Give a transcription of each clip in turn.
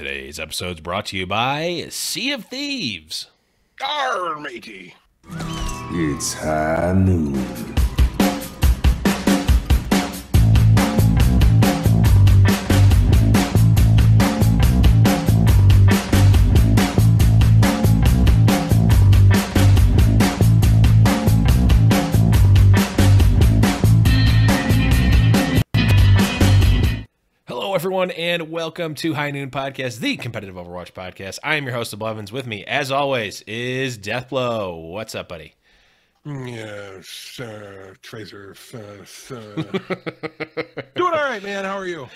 Today's episode is brought to you by Sea of Thieves. Arr, matey. It's high noon. Hello, everyone, and welcome to High Noon Podcast, the competitive Overwatch podcast. I am your host, Blevins. With me, as always, is Deathblow. What's up, buddy? Yes, Tracer. Doing all right, man. How are you?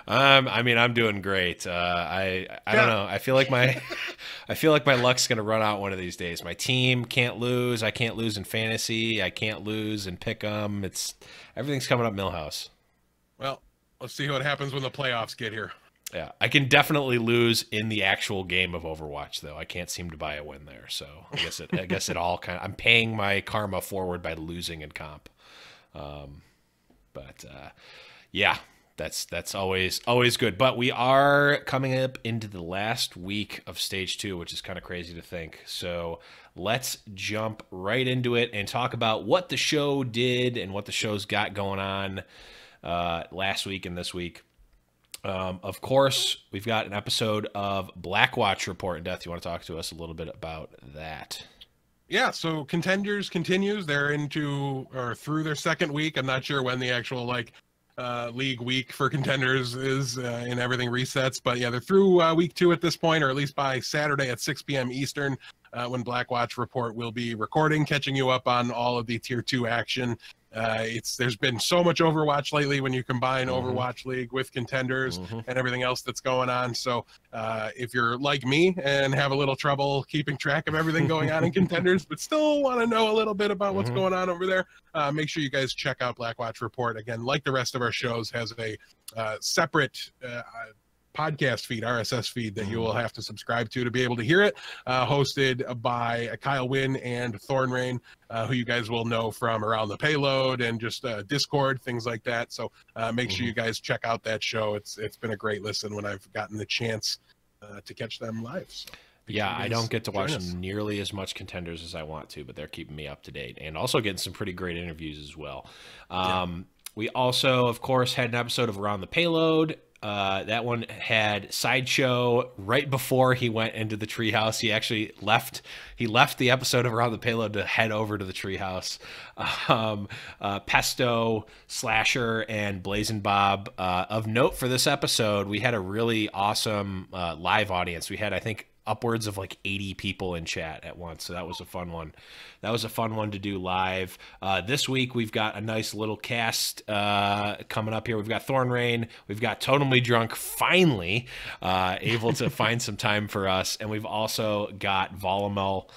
I'm doing great. I don't know. I feel like my luck's gonna run out one of these days. My team can't lose. I can't lose in fantasy. I can't lose in pick'em. Everything's coming up Millhouse. Well, let's see what happens when the playoffs get here. Yeah, I can definitely lose in the actual game of Overwatch, though. I can't seem to buy a win there, so I guess it all kind of. I'm paying my karma forward by losing in comp, yeah, that's always good. But we are coming up into the last week of Stage 2, which is kind of crazy to think. So let's jump right into it and talk about what the show did and what the show's got going on last week and this week. Of course, we've got an episode of Blackwatch Report. And Death, you want to talk to us a little bit about that? Yeah, so Contenders continues. They're into or through their second week. I'm not sure when the actual league week for Contenders is and everything resets, but yeah, they're through week 2 at this point, or at least by Saturday at 6 p.m. Eastern, when Blackwatch Report will be recording, catching you up on all of the Tier 2 action. There's been so much Overwatch lately when you combine Overwatch League with Contenders and everything else that's going on. So if you're like me and have a little trouble keeping track of everything going on in Contenders, but still want to know a little bit about what's going on over there, make sure you guys check out Blackwatch Report. Again, like the rest of our shows, has a separate podcast feed, RSS feed, that you will have to subscribe to be able to hear it, hosted by Kyle Wynn and Thornrain, who you guys will know from Around the Payload and just Discord, things like that. So make sure you guys check out that show. It's been a great listen when I've gotten the chance to catch them live. So yeah, I don't get to watch nearly as much Contenders as I want to, but they're keeping me up to date and also getting some pretty great interviews as well. We also, of course, had an episode of Around the Payload. That one had Sideshow right before he went into the treehouse. He actually left the episode of Around the Payload to head over to the treehouse. Pesto, Slasher, and Blazing Bob. Of note for this episode, we had a really awesome live audience. We had, I think, upwards of 80 people in chat at once, so that was a fun one. That was a fun one to do live. This week we've got a nice little cast coming up here. We've got Thornrain, we've got Totally Drunk finally able to find some time for us, and we've also got Volamel,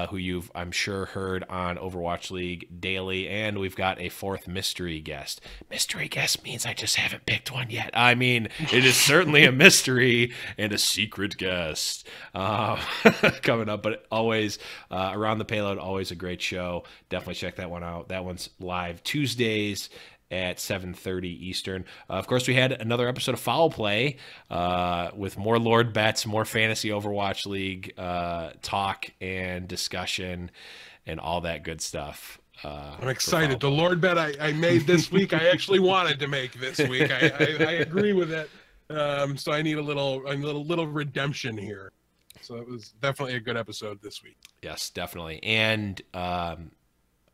who you've, I'm sure, heard on Overwatch League daily, and we've got a fourth mystery guest. Mystery guest means I just haven't picked one yet. I mean, it is certainly a mystery and a secret guest coming up, but always Around the Payload, always a great show. Definitely check that one out. That one's live Tuesdays at 7:30 Eastern. Of course, we had another episode of Foul Play with more Lord Bets, more Fantasy Overwatch League talk and discussion and all that good stuff. I'm excited. The Lord Bet I made this week, I actually wanted to make this week. I agree with it. So I need a little redemption here. So it was definitely a good episode this week. Yes, definitely. And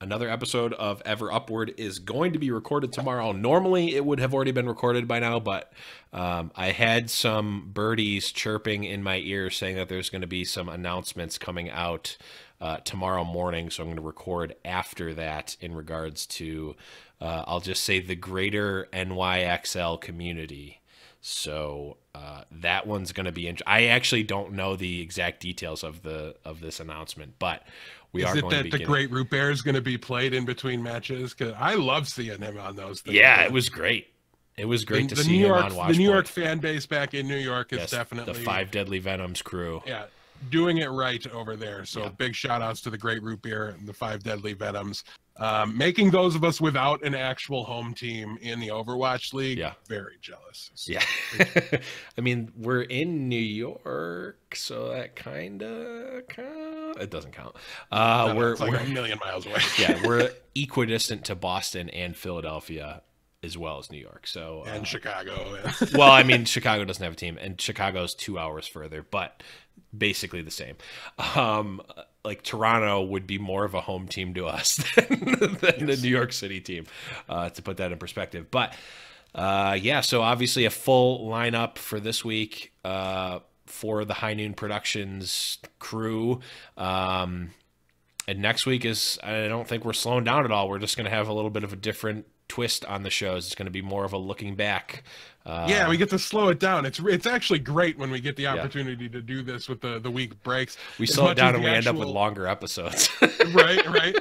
another episode of Ever Upward is going to be recorded tomorrow. Normally it would have already been recorded by now, but I had some birdies chirping in my ear saying that there's going to be some announcements coming out tomorrow morning. So I'm going to record after that in regards to, I'll just say, the greater NYXL community. So that one's going to be I actually don't know the exact details of this announcement, but we are going to be getting... Is it that the Great Root Bear is going to be played in between matches? Because I love seeing him on those things. Yeah, it was great. It was great to see him on Watchpoint. The New York fan base back in New York is definitely... the Five Deadly Venoms crew. Yeah, doing it right over there. So big shout outs to the Great Root Beer and the Five Deadly Venoms. Making those of us without an actual home team in the Overwatch League, Yeah. very jealous. So, Yeah. I mean, we're in New York, so that kind of it doesn't count. We're like a million miles away. Yeah, we're equidistant to Boston and Philadelphia as well as New York. So and Chicago. Well, I mean, Chicago doesn't have a team, and Chicago's 2 hours further, but basically the same. Like Toronto would be more of a home team to us than the New York City team, to put that in perspective. But yeah, so obviously a full lineup for this week for the High Noon Productions crew. And next week is, I don't think we're slowing down at all. We're just going to have a little bit of a different twist on the shows. It's going to be more of a looking back. Yeah, we get to slow it down. It's actually great when we get the opportunity to do this with the week breaks. We slow it down and we end up with longer episodes. right.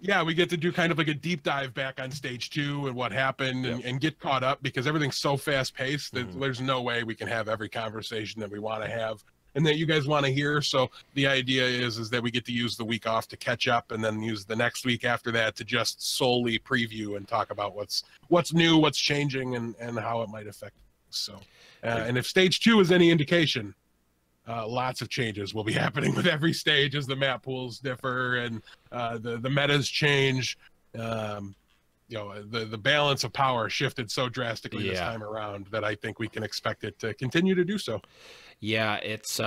Yeah, we get to do kind of like a deep dive back on stage 2 and what happened and get caught up because everything's so fast paced that there's no way we can have every conversation that we want to have and that you guys want to hear. So the idea is that we get to use the week off to catch up and then use the next week after that to just solely preview and talk about what's new, what's changing, and how it might affect things. So and if stage 2 is any indication, lots of changes will be happening with every stage as the map pools differ and the metas change. The balance of power shifted so drastically this time around that I think we can expect it to continue to do so. Yeah, it's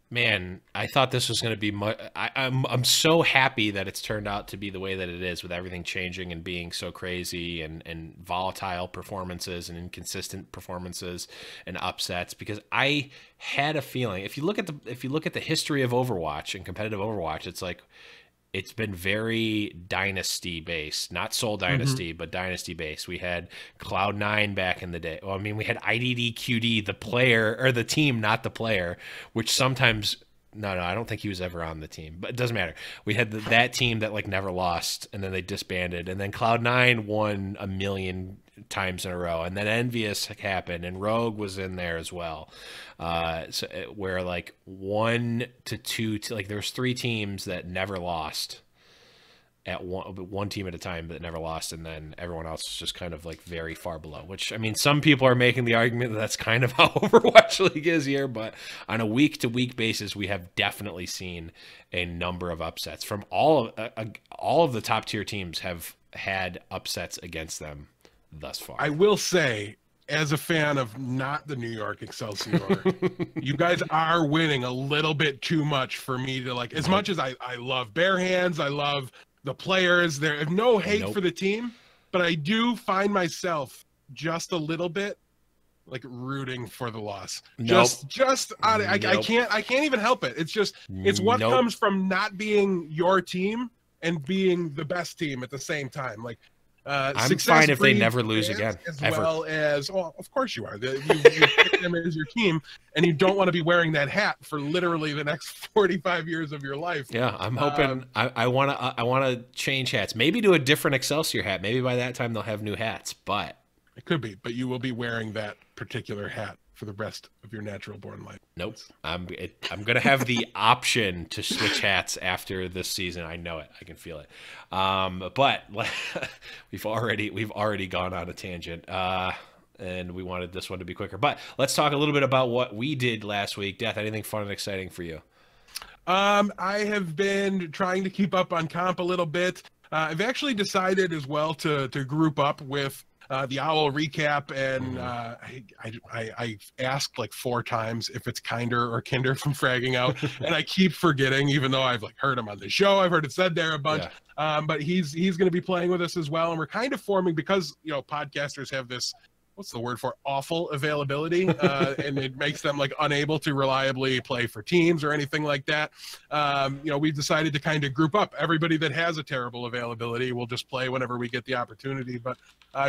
man, I thought this was going to be I'm so happy that it's turned out to be the way that it is, with everything changing and being so crazy and volatile performances and inconsistent performances and upsets, because I had a feeling, if you look at the history of Overwatch and competitive Overwatch, it's like it's been very dynasty based, not Soul Dynasty, but dynasty based. We had Cloud9 back in the day. Well, I mean, we had IDDQD, the player or the team, not the player, which sometimes, no, I don't think he was ever on the team, but it doesn't matter. We had that team that like never lost, and then they disbanded, and then Cloud9 won a million times in a row, and then Envious happened, and Rogue was in there as well. So where like 1 to 2, like there's 3 teams that never lost at one team at a time that never lost, and then everyone else is just kind of like very far below, which, I mean, some people are making the argument that that's kind of how Overwatch League is here, but on a week-to-week basis, we have definitely seen a number of upsets from all of the top-tier teams have had upsets against them thus far. I will say, as a fan of not the New York Excelsior, you guys are winning a little bit too much for me to like, as much as I love bare hands, I love the players, there's no hate for the team, but I do find myself just a little bit like rooting for the loss. I can't even help it. It's just, it's what comes from not being your team and being the best team at the same time. Like, I'm fine if they never lose again. As well as, well, of course you are. You pick them as your team, and you don't want to be wearing that hat for literally the next 45 years of your life. Yeah, I'm hoping. I want to change hats, maybe to a different Excelsior hat. Maybe by that time they'll have new hats, but it could be. But you will be wearing that particular hat for the rest of your natural born life. Nope. I'm gonna have the option to switch hats after this season. I know it. I can feel it. But we've already gone on a tangent. And we wanted this one to be quicker. But let's talk a little bit about what we did last week. Death, anything fun and exciting for you? I have been trying to keep up on comp a little bit. I've actually decided as well to group up with the Owl recap, and I asked like 4 times if it's Kinder or Kinder from Fragging Out, and I keep forgetting, even though I've like heard him on the show, I've heard it said there a bunch. Yeah. But he's going to be playing with us as well, and we're kind of forming, because podcasters have this, what's the word for awful availability, and it makes them like unable to reliably play for teams or anything like that. We've decided to kind of group up everybody that has a terrible availability. We'll just play whenever we get the opportunity, but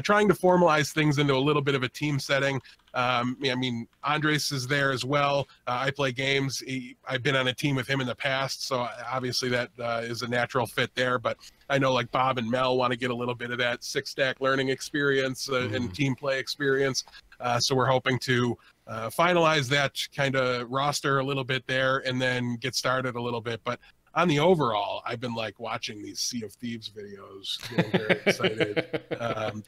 trying to formalize things into a little bit of a team setting. I mean, Andres is there as well. I play games. I've been on a team with him in the past, so obviously that is a natural fit there. But I know like Bob and Mel want to get a little bit of that 6-stack learning experience and team play experience. So we're hoping to finalize that kind of roster a little bit there and then get started a little bit. But on the overall, I've been like watching these Sea of Thieves videos, getting very excited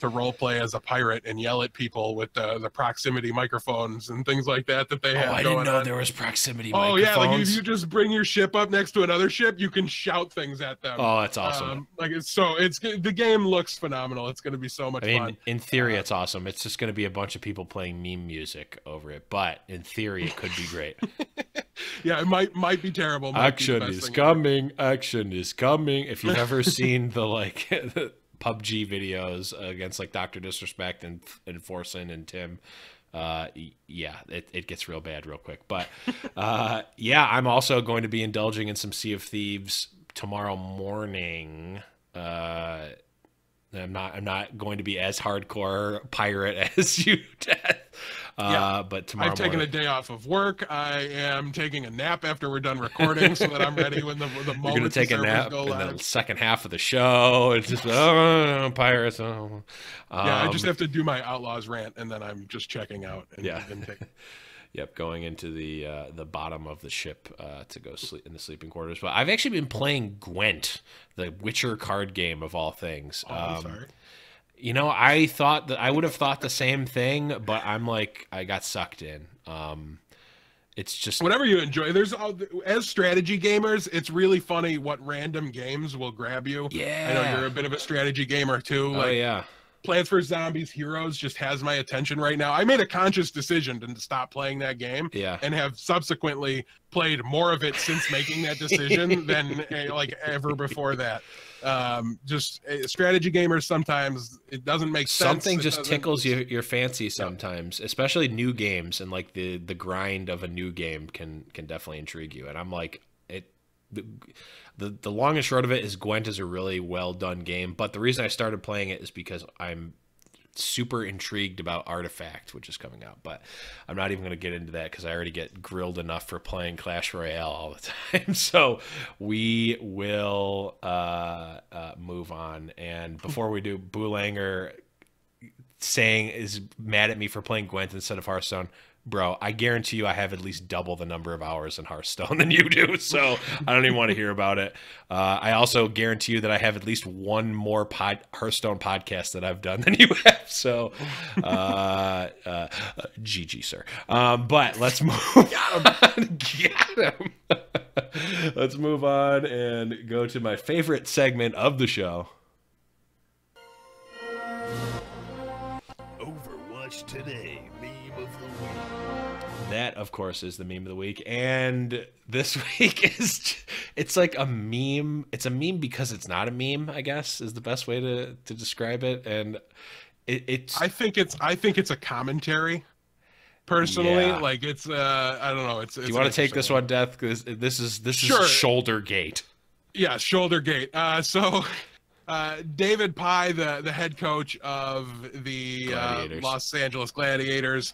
to role play as a pirate and yell at people with the proximity microphones and things like that they have. I going didn't know on. there was proximity Oh microphones. yeah, like if you just bring your ship up next to another ship, you can shout things at them. Oh, that's awesome. It's the game looks phenomenal. It's going to be so much fun. In theory, it's awesome. It's just going to be a bunch of people playing meme music over it, but in theory, it could be great. Yeah, it might be terrible. Action is coming. Action is coming. If you've ever seen the like PUBG videos against like Dr. Disrespect and Forsen and Tim, yeah, it gets real bad real quick. But yeah, I'm also going to be indulging in some Sea of Thieves tomorrow morning. I'm not going to be as hardcore pirate as you, Death. But tomorrow I've taken a day off of work. I am taking a nap after we're done recording so that I'm ready when the moment you're going to take a nap go in live. the second half of the show. It's just pirates. Yeah, I just have to do my Outlaws rant and then I'm just checking out. And, Yeah. and Yep, going into the bottom of the ship to go sleep in the sleeping quarters. But I've actually been playing Gwent, the Witcher card game of all things. I'm sorry. You know, I thought that I would have thought the same thing, but I'm like, I got sucked in. It's just Whatever you enjoy. As strategy gamers, it's really funny what random games will grab you. Yeah. I know you're a bit of a strategy gamer too. Oh yeah. Plants vs. Zombies Heroes just has my attention right now. I made a conscious decision to stop playing that game, Yeah. and have subsequently played more of it since making that decision than like ever before that. Strategy gamers, sometimes it doesn't make sense. Something just tickles your fancy sometimes, especially new games, and like the grind of a new game can definitely intrigue you. And I'm like, the long and short of it is Gwent is a really well done game, but the reason I started playing it is because I'm super intrigued about Artifact, which is coming out, but I'm not even going to get into that because I already get grilled enough for playing Clash Royale all the time. So we will move on. And before we do, Boolanger is mad at me for playing Gwent instead of Hearthstone. Bro, I guarantee you I have at least double the number of hours in Hearthstone than you do, so I don't even want to hear about it. I also guarantee you that I have at least one more Hearthstone podcast that I've done than you have, so GG, sir. But let's move on. Get him. Let's move on and go to my favorite segment of the show. Overwatch Today, meme of the week. That, of course, is the meme of the week. And this week it's like a meme. It's a meme because it's not a meme, I guess, is the best way to describe it. And it's I think it's a commentary. Personally, Yeah. like it's I don't know. It's Do you want to take this one, Death? Because this is Sure. shoulder gate. Yeah, shoulder gate. David Pye, the head coach of the Gladiators. Los Angeles Gladiators,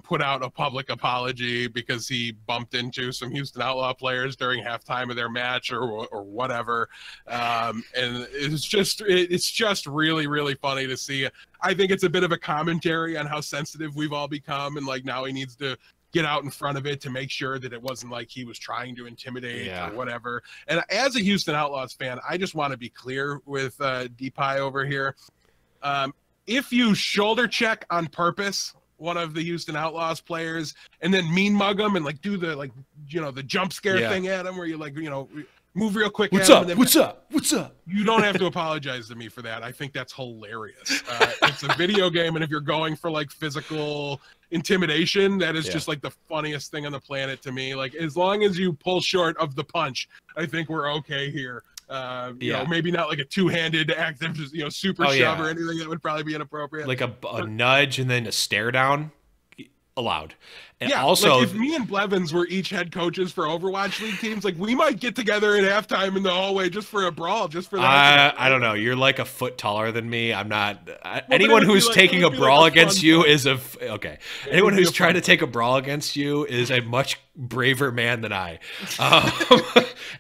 put out a public apology because he bumped into some Houston Outlaw players during halftime of their match or whatever. And it's just really, really funny to see. I think it's a bit of a commentary on how sensitive we've all become, and like now he needs to get out in front of it to make sure that it wasn't like he was trying to intimidate or whatever. And as a Houston Outlaws fan, I just want to be clear with D-Pie over here. If you shoulder check on purpose one of the Houston Outlaws players and then mean mug him and like do the the jump scare thing at him where you like move real quick. What's up? What's up? What's up? You don't have to apologize to me for that. I think that's hilarious. It's a video game, and if you're going for like physical intimidation, that is just like the funniest thing on the planet to me. Like, as long as you pull short of the punch, I think we're okay here. You know, maybe not like a two-handed active, super shove or anything that would probably be inappropriate. Like a nudge and then a stare down, allowed. And yeah, also, like if me and Blevins were each head coaches for Overwatch League teams, like we might get together at halftime in the hallway just for a brawl, just for that. I don't know. You're like a foot taller than me. I'm not. Anyone who's taking a brawl against you is okay. Anyone who's trying to take a brawl against you is a much braver man than I.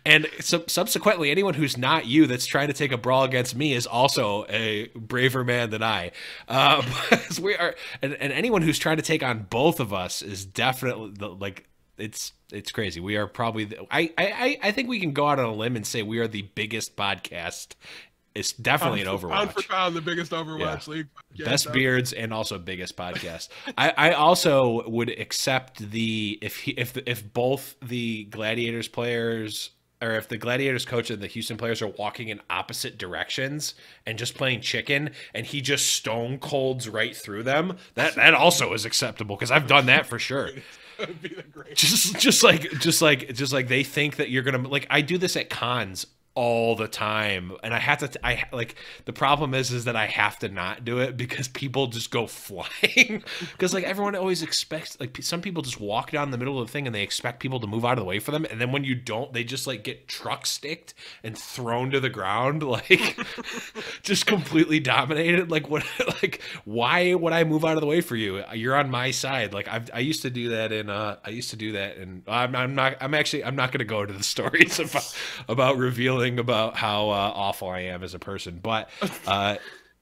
And subsequently, anyone who's not you that's trying to take a brawl against me is also a braver man than I. We are, and anyone who's trying to take on both of us is definitely it's crazy. We are probably I think we can go out on a limb and say we are the biggest podcast. It's definitely an Overwatch. Pound for pound, the biggest Overwatch League. Best beards and also biggest podcast. I also would accept if both the Gladiators players, or if the Gladiators coach and the Houston players are walking in opposite directions and just playing chicken, and he just stone colds right through them. That also is acceptable, because I've done that for sure. That'd be the great. Just like they think that you're gonna, like, I do this at cons all the time, and I have to like, the problem is that I have to not do it because people just go flying, because like everyone always expects, like, some people just walk down the middle of the thing and they expect people to move out of the way for them, and then when you don't, they just like get truck sticked and thrown to the ground, like just completely dominated. Like, what, like, why would I move out of the way for you? You're on my side. Like, I used to do that in I'm not going to go into the stories about revealing about how awful I am as a person, but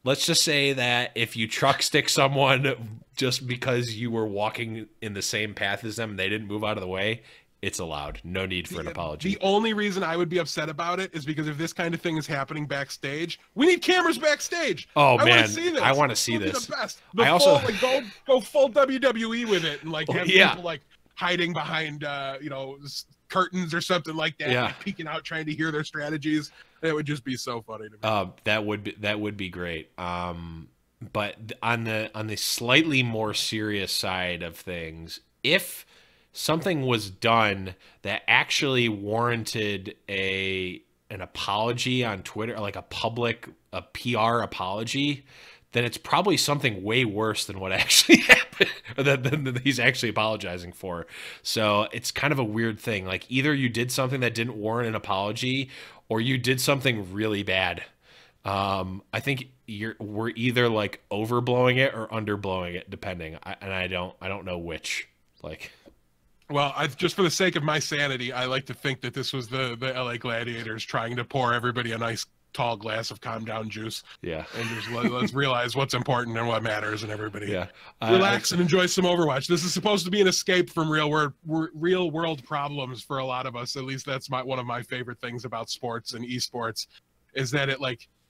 let's just say that if you truck stick someone just because you were walking in the same path as them and they didn't move out of the way, it's allowed. No need for an apology. The only reason I would be upset about it is because if this kind of thing is happening backstage, we need cameras backstage. Oh, I man, want to see this. I want to see It'll this. be the best. Go full WWE with it, and like have people like hiding behind curtains or something like that, like peeking out trying to hear their strategies. It would just be so funny to me. That would be great. But on the slightly more serious side of things, if something was done that actually warranted an apology on Twitter, like a PR apology, then it's probably something way worse than what actually happened, than he's actually apologizing for. So it's kind of a weird thing. Like, either you did something that didn't warrant an apology, or you did something really bad. I think we're either like overblowing it or underblowing it, depending. I don't know which. Like, well, just for the sake of my sanity, I like to think that this was the LA Gladiators trying to pour everybody a nice tall glass of calm down juice. Yeah. And just let's realize what's important and what matters, and everybody relax and enjoy some Overwatch. This is supposed to be an escape from real world problems for a lot of us. At least that's one of my favorite things about sports and esports, is that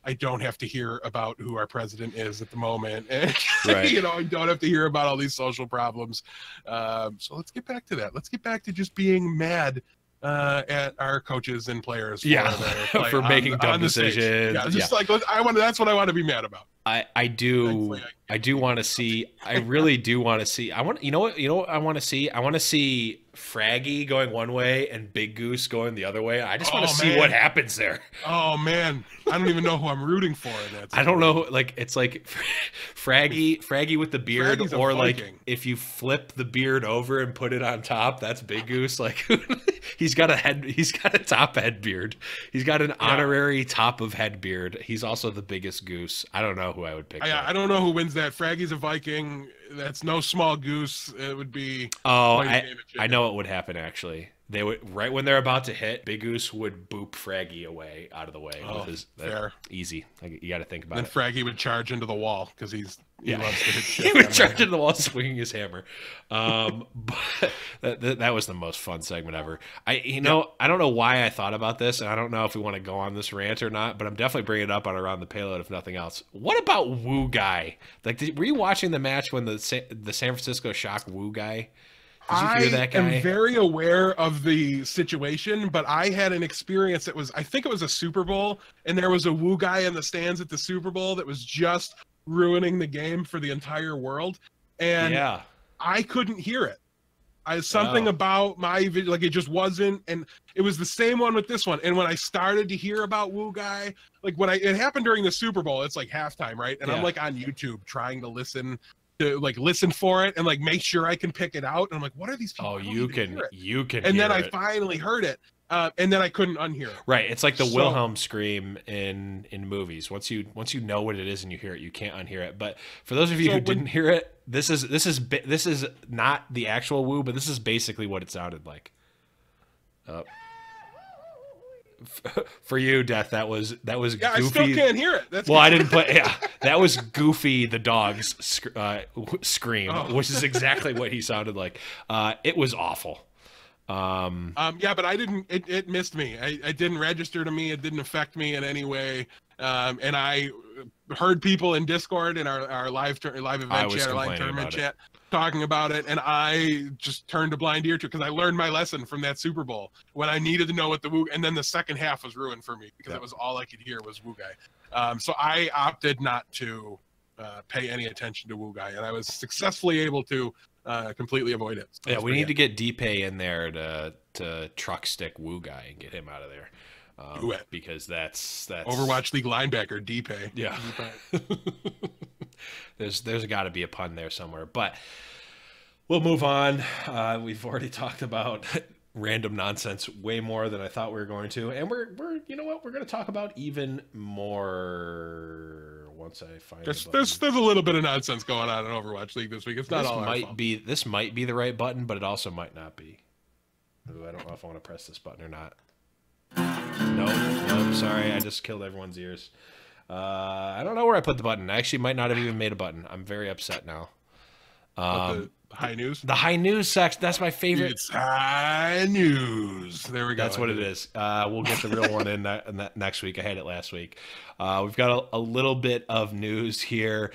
I don't have to hear about who our president is at the moment. And, right. I don't have to hear about all these social problems. So let's get back to that. Let's get back to just being mad at our coaches and players for making dumb decisions. That's what I want to be mad about. I want to see. I really do want to see. You know what I want to see? I want to see Fraggy going one way and Big Goose going the other way. I just want to see what happens there. Oh man, I don't even know who I'm rooting for in that. I don't know. Like, it's like Fraggy with the beard, or like if you flip the beard over and put it on top, that's Big Goose. Like, he's got a top head beard. He's got an honorary top of head beard. He's also the biggest goose. I don't know who I would pick. I don't know who wins that. Fraggy's a Viking. That's no small goose. It would be. Oh, I know what would happen actually. They would, right when they're about to hit, Big Goose would boop Fraggy out of the way. Fair. Easy. You got to think about it. Then Fraggy would charge into the wall because he loves to hit shit. He would charge into the wall swinging his hammer. But that was the most fun segment ever. I don't know why I thought about this, and I don't know if we want to go on this rant or not, but I'm definitely bringing it up on Around the Payload if nothing else. What about Woo Guy? Like, were you watching the match when the San Francisco Shock Woo Guy? Did you hear that guy? I am very aware of the situation, but I had an experience that I think it was a Super Bowl, and there was a Woo Guy in the stands at the Super Bowl that was just ruining the game for the entire world, and I couldn't hear it. Something about my video, like, it just wasn't, and it was the same one with this one. And when I started to hear about Woo Guy, like it happened during the Super Bowl, it's like halftime, right? And I'm like on YouTube trying to listen for it and like make sure I can pick it out. And I'm like, what are these people? Oh, you can. And then I finally heard it. And then I couldn't unhear it. Right. It's like the Wilhelm scream in movies. Once you know what it is and you hear it, you can't unhear it. But for those of you who didn't hear it, this is not the actual Woo, but this is basically what it sounded like. For you, Death, that was Goofy. I still can't hear it. I didn't put. Yeah, that was Goofy the dog's scream, which is exactly what he sounded like. It was awful. Yeah, but I didn't. It missed me. I didn't register to me. It didn't affect me in any way. And I heard people in Discord in our live I event was chat, our live complaining tournament about it. chat, talking about it, and I just turned a blind ear to it because I learned my lesson from that Super Bowl when I needed to know what the Woo. And then the second half was ruined for me because it was all I could hear was Woo Guy. So I opted not to pay any attention to Woo Guy, and I was successfully able to completely avoid it. So Yeah, we need to get D-Pay in there to truck stick Woo Guy and get him out of there. Because that's Overwatch League linebacker D-Pay. Yeah. there's got to be a pun there somewhere, but we'll move on. We've already talked about random nonsense way more than I thought we were going to, and we're you know what, we're going to talk about even more once I find there's a little bit of nonsense going on in Overwatch League this week. It's not all our fault. This might be the right button, but it also might not be. Ooh, I don't know if I want to press this button or not. Nope, sorry, I just killed everyone's ears. I don't know where I put the button. I actually might not have even made a button. I'm very upset now. The high news? The high news section. That's my favorite. It's high news. There we go. That's what it is. We'll get the real one in next week. I had it last week. We've got a little bit of news here.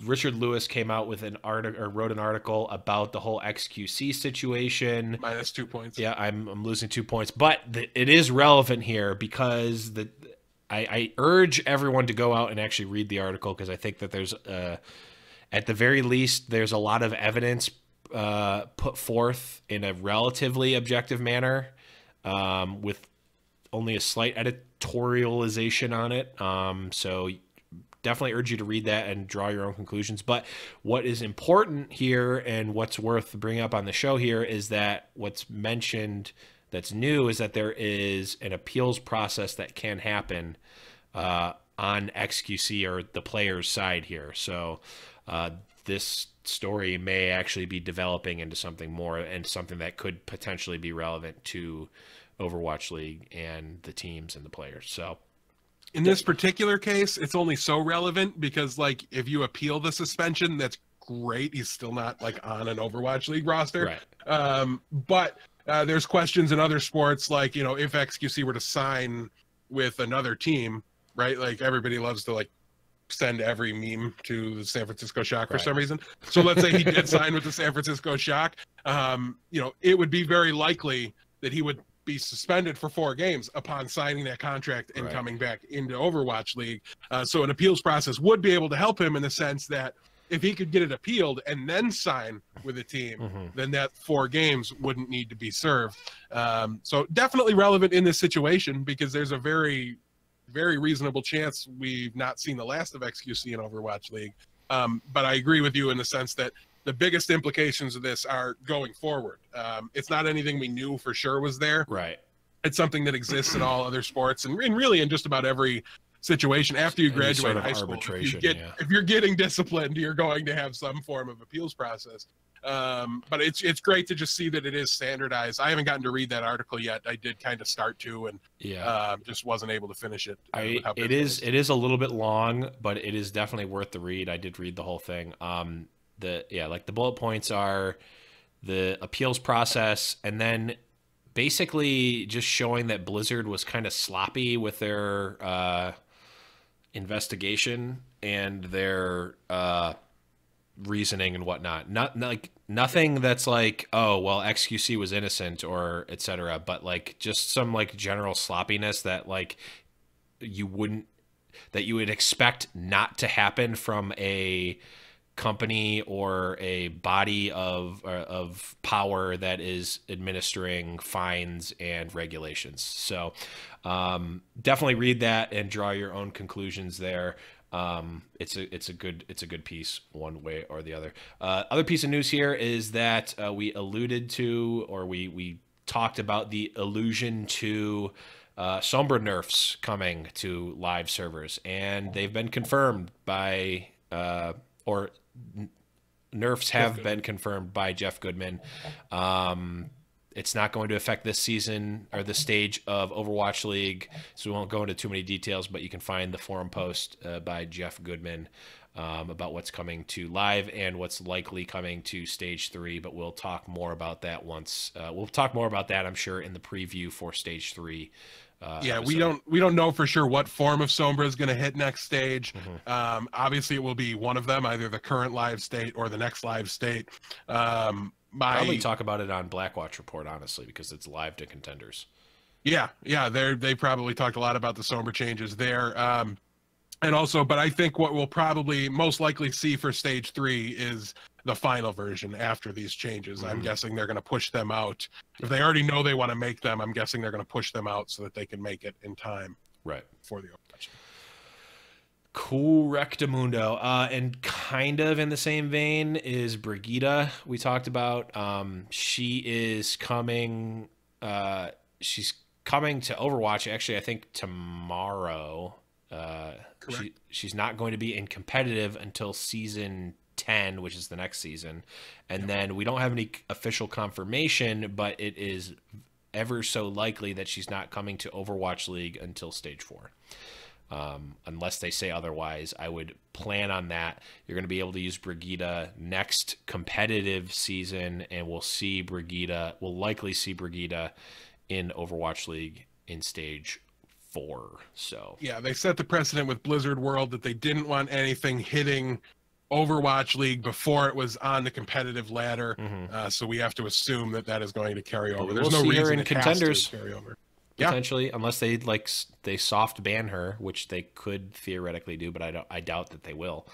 Richard Lewis came out with an article, or wrote an article about the whole XQC situation. Minus 2 points. Yeah, I'm losing 2 points, but it is relevant here because I urge everyone to go out and actually read the article, because I think that there's at the very least there's a lot of evidence put forth in a relatively objective manner, with only a slight editorialization on it. So definitely urge you to read that and draw your own conclusions. But what is important here, and what's worth bringing up on the show here, is that what's mentioned that's new is that there is an appeals process that can happen on XQC, or the player's side here. So this story may actually be developing into something more, and something that could potentially be relevant to Overwatch League and the teams and the players. So in this particular case, it's only so relevant because, like, if you appeal the suspension, that's great. He's still not, like, on an Overwatch League roster. Right. But there's questions in other sports, like, you know, if XQC were to sign with another team, right? Like, everybody loves to, like, send every meme to the San Francisco Shock for some reason. So let's say he did sign with the San Francisco Shock. You know, it would be very likely that he would be suspended for 4 games upon signing that contract and coming back into Overwatch League. So an appeals process would be able to help him in the sense that if he could get it appealed and then sign with a team, then that 4 games wouldn't need to be served. So definitely relevant in this situation, because there's a very, very reasonable chance we've not seen the last of XQC in Overwatch League. But I agree with you in the sense that the biggest implications of this are going forward. It's not anything we knew for sure was there. Right. It's something that exists in all other sports, and really in just about every situation. After you graduate sort of high school, arbitration, if you're getting disciplined, you're going to have some form of appeals process. But it's great to just see that it is standardized. I haven't gotten to read that article yet. I did kind of start to, and just wasn't able to finish it. It is a little bit long, but it is definitely worth the read. I did read the whole thing. Like the bullet points are the appeals process, and then basically just showing that Blizzard was kind of sloppy with their investigation and their reasoning and whatnot. Nothing that's like, oh well, XQC was innocent or etc., but like just some like general sloppiness that like you would expect not to happen from a company or a body of power that is administering fines and regulations. So definitely read that and draw your own conclusions there. It's a good piece one way or the other. Other piece of news here is that we alluded to, or we talked about the allusion to Sombra nerfs coming to live servers, and they've been confirmed by nerfs have been confirmed by Jeff Goodman. It's not going to affect this season or the stage of Overwatch League, so we won't go into too many details, but you can find the forum post by Jeff Goodman about what's coming to live and what's likely coming to stage 3. But we'll talk more about that I'm sure, in the preview for stage 3. Yeah, episode. we don't know for sure what form of Sombra is going to hit next stage. Obviously, it will be one of them, either the current live state or the next live state. Probably talk about it on Blackwatch Report, honestly, because it's live to contenders. Yeah, they probably talked a lot about the Sombra changes there. And also, but I think what we'll probably most likely see for stage 3 is the final version after these changes. I'm guessing they're going to push them out. If they already know they want to make them, I'm guessing they're going to push them out so that they can make it in time. Right. For the Overwatch. Correctamundo. And kind of in the same vein is Brigitte, we talked about. She is coming. She's coming to Overwatch, actually, I think tomorrow. She's not going to be in competitive until season 10, which is the next season. And then we don't have any official confirmation, but it is ever so likely that she's not coming to Overwatch League until stage 4. Unless they say otherwise, I would plan on that. You're going to be able to use Brigitte next competitive season, and we'll likely see Brigitte in Overwatch League in stage 4. So yeah, they set the precedent with Blizzard World that they didn't want anything hitting Overwatch League before it was on the competitive ladder. So we have to assume that is going to carry over. There's no reason in contenders to carry over. Potentially, unless they soft ban her, which they could theoretically do, but I doubt that they will.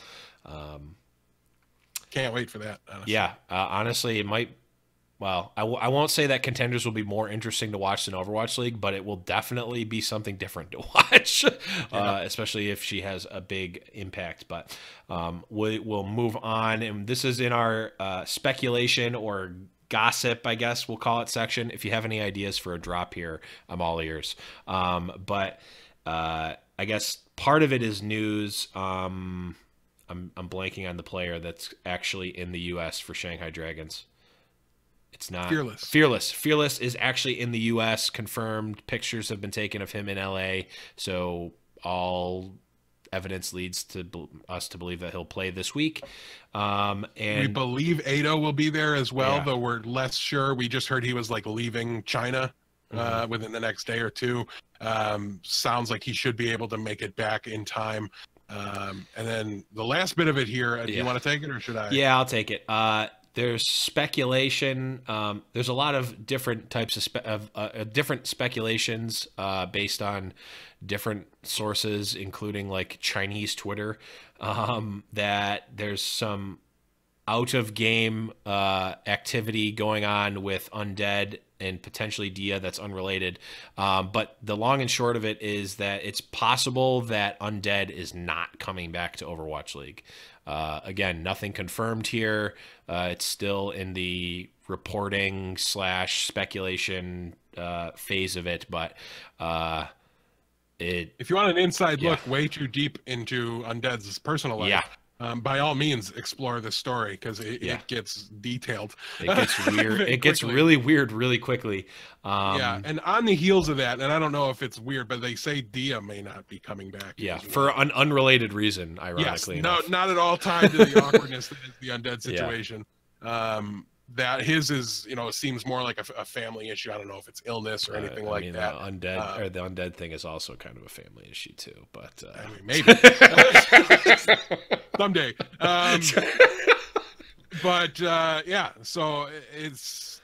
Can't wait for that. Honestly. Yeah, honestly, it might. Well, I won't say that contenders will be more interesting to watch than Overwatch League, but it will definitely be something different to watch, especially if she has a big impact. But we'll move on, and this is in our speculation or gossip, I guess we'll call it, section. If you have any ideas for a drop here, I'm all ears. But I guess part of it is news. I'm blanking on the player that's actually in the U.S. for Shanghai Dragons. It's not Fearless. Fearless is actually in the U.S. Confirmed. Pictures have been taken of him in L.A. So all evidence leads to us to believe that he'll play this week. And we believe Ado will be there as well, though we're less sure. We just heard he was leaving China within the next day or two. Sounds like he should be able to make it back in time. And then the last bit of it here, do you want to take it or should I? Yeah, I'll take it. There's speculation. There's a lot of different types of different speculations based on different sources, including Chinese Twitter, that there's some out of game activity going on with Undead and potentially Dia that's unrelated. But the long and short of it is that it's possible that Undead is not coming back to Overwatch League. Again, nothing confirmed here. It's still in the reporting / speculation phase of it, but if you want an inside look way too deep into Undead's personal life, by all means explore this story because it gets detailed. It gets weird. It gets really weird really quickly. And on the heels of that, and I don't know if it's weird, but they say Dia may not be coming back. Yeah, for an unrelated reason, ironically enough. No, not at all tied to the awkwardness that is the Undead situation. That his is, it seems more like a family issue. I don't know if it's illness or anything like that. The undead thing is also kind of a family issue too, but maybe someday. So it's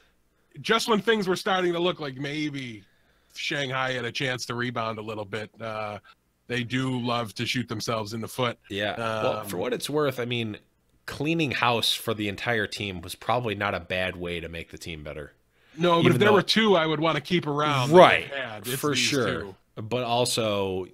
just when things were starting to look like maybe Shanghai had a chance to rebound a little bit. They do love to shoot themselves in the foot. Yeah. Well, for what it's worth, I mean, cleaning house for the entire team was probably not a bad way to make the team better. No, but if there were two, I would want to keep around. Right, for sure. Two. But also,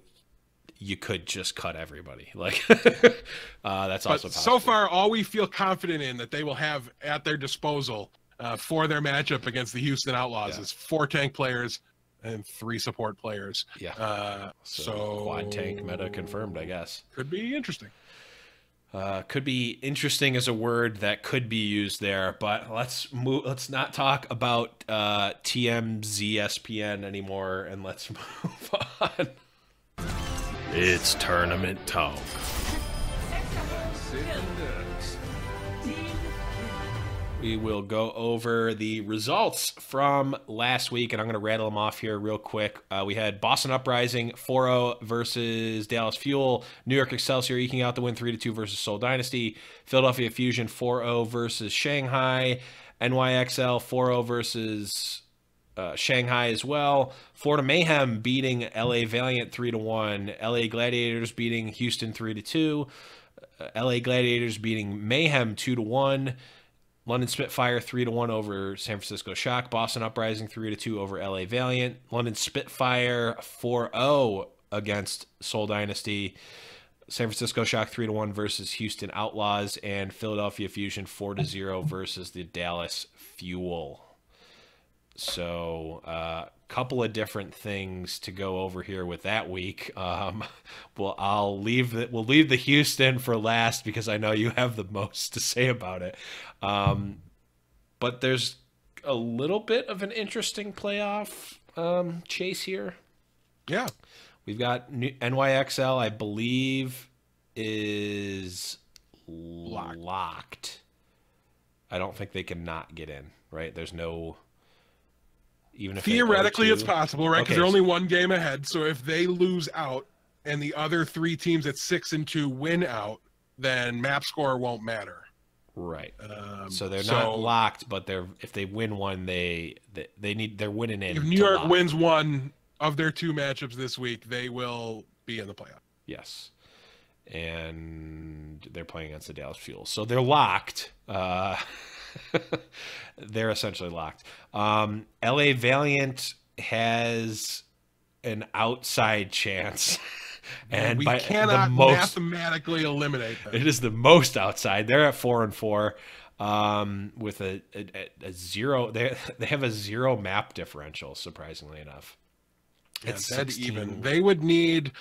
you could just cut everybody. That's also possible. So far, all we feel confident in that they will have at their disposal for their matchup against the Houston Outlaws is 4 tank players and 3 support players. Yeah. So quad tank meta confirmed, I guess. Could be interesting. Could be interesting as a word that could be used there, but let's not talk about TMZSPN anymore, and let's move on. It's tournament talk. We will go over the results from last week, and I'm going to rattle them off here real quick. We had Boston Uprising 4-0 versus Dallas Fuel. New York Excelsior eking out the win 3-2 versus Seoul Dynasty. Philadelphia Fusion 4-0 versus Shanghai. NYXL 4-0 versus Shanghai as well. Florida Mayhem beating LA Valiant 3-1. LA Gladiators beating Houston 3-2. LA Gladiators beating Mayhem 2-1. London Spitfire 3-1 over San Francisco Shock. Boston Uprising 3-2 over LA Valiant. London Spitfire 4-0 against Seoul Dynasty. San Francisco Shock 3-1 versus Houston Outlaws, and Philadelphia Fusion 4-0 versus the Dallas Fuel. So, couple of different things to go over here with that week. We'll leave the Houston for last because I know you have the most to say about it. But there's a little bit of an interesting playoff chase here. Yeah. We've got NYXL, I believe, is locked. I don't think they can not get in, right? There's no... Even if theoretically it's possible, right? Because Okay. they're only one game ahead. So if they lose out and the other three teams at 6-2 win out, then map score won't matter. Right. So they're not locked, but if they win one, they're winning in. If New York wins one of their two matchups this week, they will be in the playoff. Yes. And they're playing against the Dallas Fuel. So they're locked. They're essentially locked. LA Valiant has an outside chance. And we by cannot mathematically eliminate them. It is the most outside. They're at 4-4 with a zero. They have a 0 map differential, surprisingly enough. Yeah, It's dead 16. even. They would need,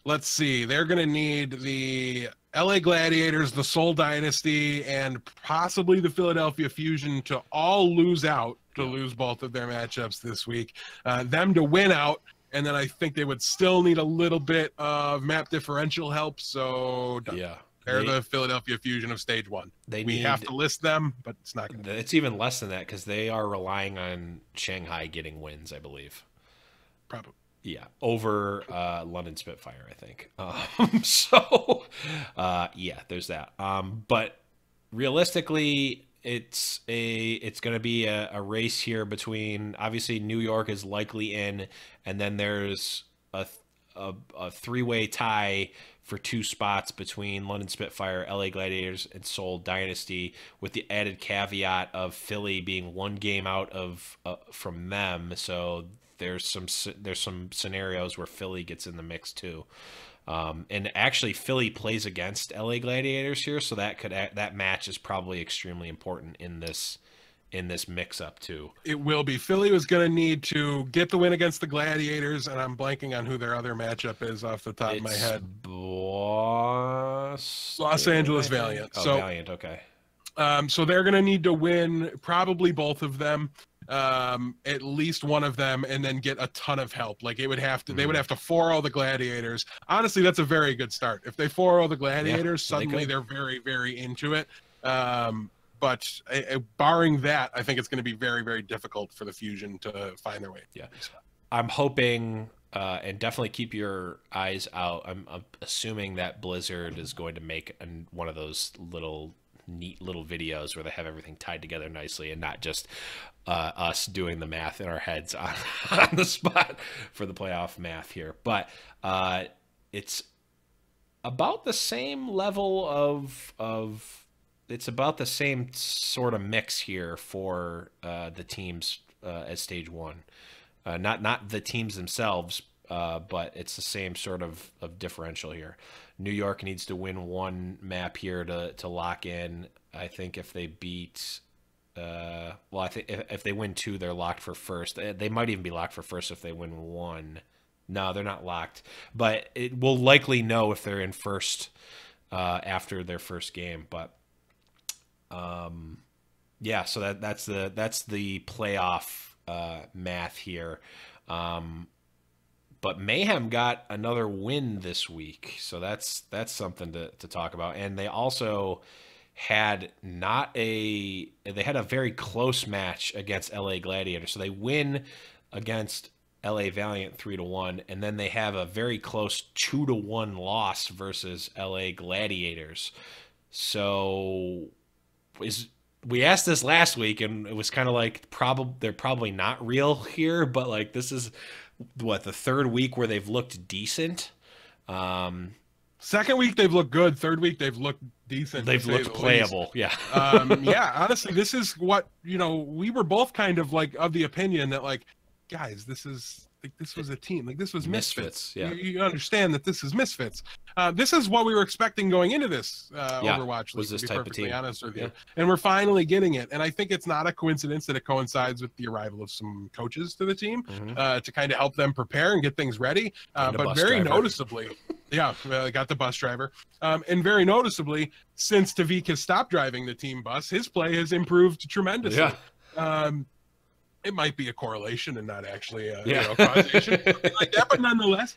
let's see, they're going to need the LA Gladiators, the Seoul Dynasty, and possibly the Philadelphia Fusion to all lose out, to lose both of their matchups this week. Them to win out, and then I think they would still need a little bit of map differential help. So Yeah, they're the Philadelphia Fusion of stage one. We have to list them, but it's not going to. It's even less than that because they are relying on Shanghai getting wins, I believe. Probably. Yeah, over London Spitfire, I think. Yeah, there's that. But realistically, it's going to be a race here between, obviously New York is likely in, and then there's a three-way tie for 2 spots between London Spitfire, LA Gladiators, and Seoul Dynasty, with the added caveat of Philly being 1 game out of from them. So there's some scenarios where Philly gets in the mix too. And actually Philly plays against LA Gladiators here, so that match is probably extremely important in this mix up too. It will be. Philly was going to need to get the win against the Gladiators, and I'm blanking on who their other matchup is off the top of my head. Los Angeles Valiant. Oh, so Valiant, okay. So they're going to need to win probably both of them, at least one of them, and then get a ton of help. Like they would have to 4-0 the Gladiators. Honestly, that's a very good start. If they 4-0 the Gladiators, suddenly they're very, very into it. But barring that, I think it's going to be very, very difficult for the Fusion to find their way. Yeah, I'm hoping, and definitely keep your eyes out. I'm assuming that Blizzard is going to make one of those neat little videos where they have everything tied together nicely and not just us doing the math in our heads on the spot for the playoff math here. But it's about the same level of it's about the same sort of mix here for the teams as stage one. Not the teams themselves, but it's the same sort of differential here. New York needs to win 1 map here to lock in. I think if they beat, I think if they win 2, they're locked for first. They might even be locked for first if they win 1. No, they're not locked, but it will likely know if they're in first after their first game. But yeah, so that's the playoff math here. But Mayhem got another win this week, so that's something to talk about. And they also had they had a very close match against LA Gladiator. So they win against LA Valiant 3-1, and then they have a very close 2-1 loss versus LA Gladiators. So we asked this last week, and it was kind of like they're probably not real here, but like this is what, the third week where they've looked decent. Second week they've looked good. Third week they've looked decent. They've looked playable. Yeah. Yeah. Honestly, this is what, we were both kind of like of the opinion that like, guys, this was a team. Like this was Misfits. Yeah. You understand that this is Misfits. This is what we were expecting going into this Overwatch was League, this to be type of perfectly team. honest with you. Yeah. And we're finally getting it. And I think it's not a coincidence that it coincides with the arrival of some coaches to the team to kind of help them prepare and get things ready. But very noticeably, got the bus driver. And very noticeably, since Tavik has stopped driving the team bus, his play has improved tremendously. Yeah. It might be a correlation and not actually a causation like that, but nonetheless,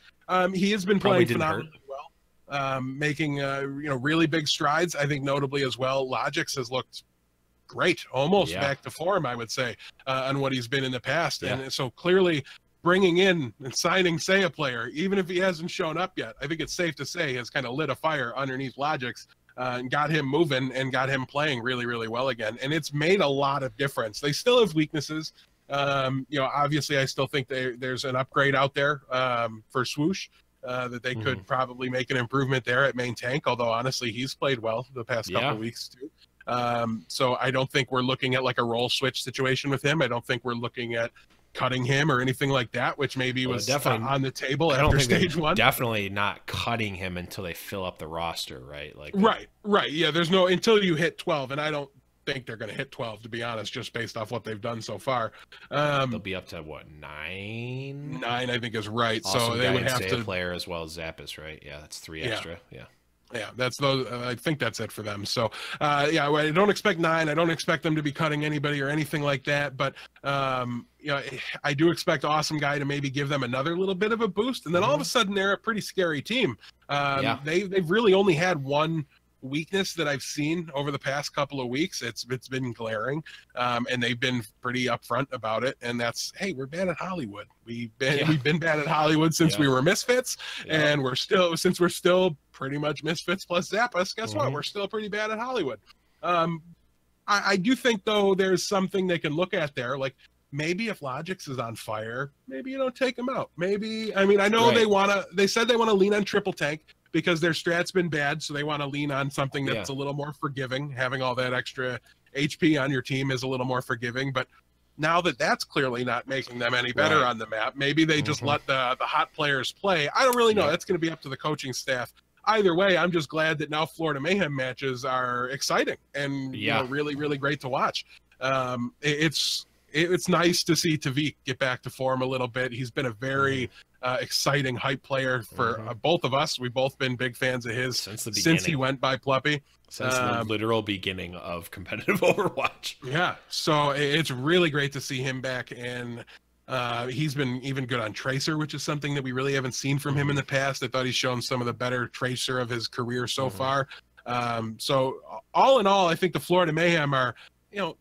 he has been playing phenomenally well, making really big strides. I think notably as well, Logix has looked great, almost back to form, I would say, on what he's been in the past. Yeah. And so clearly bringing in and signing, say, a player, even if he hasn't shown up yet, I think it's safe to say has kind of lit a fire underneath Logix. And got him moving and got him playing really, really well again. And it's made a lot of difference. They still have weaknesses. Obviously I still think there's an upgrade out there for Swoosh that they could probably make an improvement there at main tank, although honestly he's played well the past couple of weeks too. So I don't think we're looking at like a role switch situation with him. I don't think we're looking at cutting him or anything like that, which maybe was definitely on the table after stage one. Definitely not cutting him until they fill up the roster, right? Like right. Yeah, there's no until you hit 12, and I don't think they're going to hit 12, to be honest, just based off what they've done so far. They'll be up to what, 9? 9, I think, is right. Awesome. So they would have to player as well as Zappis, right? Yeah, that's 3 extra. Yeah, that's those. I think that's it for them. So, I don't expect 9. I don't expect them to be cutting anybody or anything like that. But, I do expect Awesome Guy to maybe give them another little bit of a boost. And then all of a sudden, they're a pretty scary team. They've really only had one weakness that I've seen over the past couple of weeks. It's been glaring, and they've been pretty upfront about it. And that's, hey, we're bad at Hollywood. We've been bad at Hollywood since we were Misfits, and we're still pretty much Misfits plus Zappos. Guess what? We're still pretty bad at Hollywood. I do think though there's something they can look at there, like maybe if Logix is on fire, maybe you don't take him out. Maybe, I mean, I know they said they want to lean on triple tank because their strat's been bad, so they want to lean on something that's a little more forgiving. Having all that extra HP on your team is a little more forgiving, but now that that's clearly not making them any better on the map, maybe they just let the hot players play. I don't really know. That's going to be up to the coaching staff. Either way, I'm just glad that now Florida Mayhem matches are exciting and really, really great to watch. It's nice to see Tavik get back to form a little bit. He's been a very exciting hype player for both of us. We've both been big fans of his since he went by Pluppy. Since the literal beginning of competitive Overwatch. Yeah, so it's really great to see him back, and he's been even good on Tracer, which is something that we really haven't seen from him in the past. I thought he's shown some of the better Tracer of his career so far. So all in all, I think the Florida Mayhem are,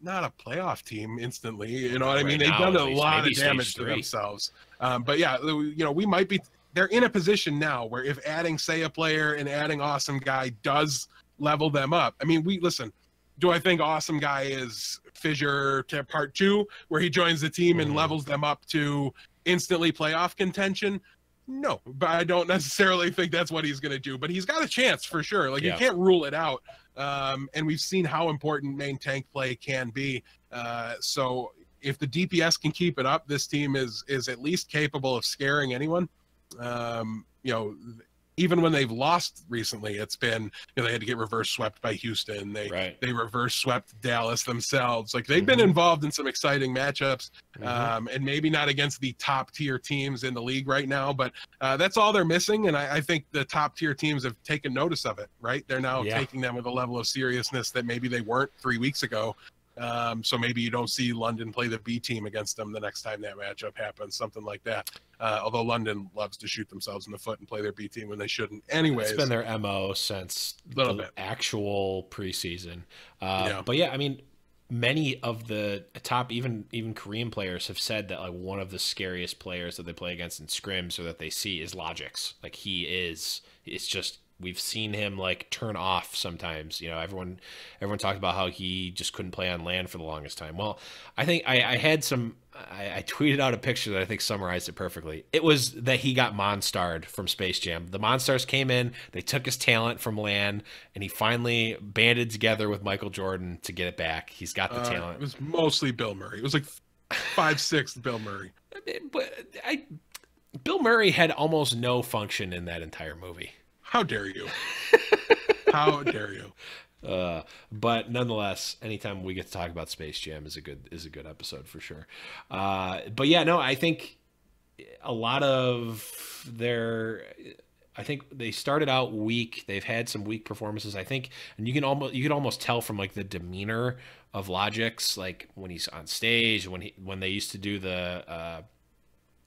not a playoff team instantly. You know what I mean? They've done a lot of damage to themselves. But yeah, we might be. They're in a position now where if adding, say, a player and adding Awesome Guy does level them up. I mean, listen. Do I think Awesome Guy is Fissure to part 2, where he joins the team and levels them up to instantly playoff contention? No, but I don't necessarily think that's what he's going to do. But he's got a chance for sure. Like, you can't rule it out. And we've seen how important main tank play can be. So if the DPS can keep it up, this team is at least capable of scaring anyone. Even when they've lost recently, it's been, they had to get reverse swept by Houston. They reverse swept Dallas themselves. Like, they've been involved in some exciting matchups, and maybe not against the top tier teams in the league right now, but that's all they're missing. And I think the top tier teams have taken notice of it, right? They're now taking them with a level of seriousness that maybe they weren't 3 weeks ago. So maybe you don't see London play the B team against them the next time that matchup happens, something like that. Although London loves to shoot themselves in the foot and play their B team when they shouldn't. Anyways, It's been their MO since the actual preseason. But yeah, I mean, many of the top, even Korean players have said that like one of the scariest players that they play against in scrims or that they see is Logix. Like it's just, we've seen him like turn off sometimes. You know, everyone talked about how he just couldn't play on land for the longest time. Well, I think I tweeted out a picture that I think summarized it perfectly. It was that he got Monstarred from Space Jam. The Monstars came in, they took his talent from land, and he finally banded together with Michael Jordan to get it back. He's got the talent. It was mostly Bill Murray. It was like 5'6" Bill Murray. But Bill Murray had almost no function in that entire movie. How dare you? How dare you? But nonetheless, anytime we get to talk about Space Jam is a good episode for sure. But yeah, no, I think a lot of I think they started out weak. They've had some weak performances, I think, and you could almost tell from like the demeanor of Logix, like when he's on stage, when they used to do the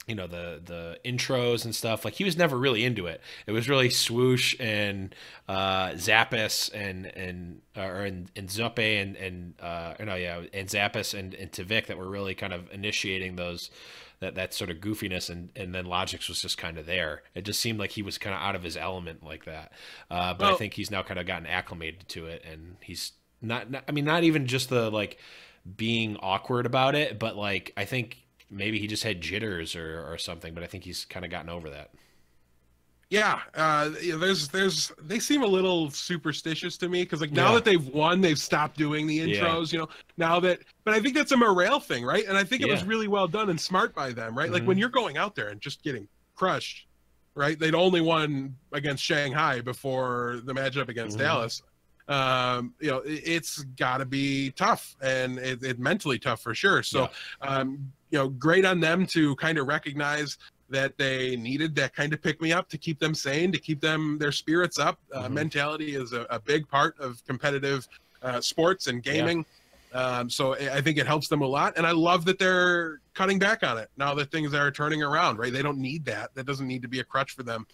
the intros and stuff, like he was never really into it. It was really Swoosh and Zappis and Zuppe and Zappis and Tavik that were really kind of initiating that sort of goofiness, and then Logix was just kind of there. It just seemed like he was kind of out of his element like that. But I think he's now kind of gotten acclimated to it, and he's not even just the like being awkward about it, but like I think maybe he just had jitters or something, but I think he's kind of gotten over that. Yeah, they seem a little superstitious to me because like now that they've won, they've stopped doing the intros. You know, but I think that's a morale thing, right? And I think it was really well done and smart by them, right? Like when you're going out there and just getting crushed, right? They'd only won against Shanghai before the matchup against Dallas. It's got to be tough, and it mentally tough for sure. So, great on them to kind of recognize that they needed that kind of pick me up to keep them sane, to keep their spirits up. Mentality is a big part of competitive sports and gaming. So I think it helps them a lot. And I love that they're cutting back on it now that things are turning around, right? They don't need that. That doesn't need to be a crutch for them.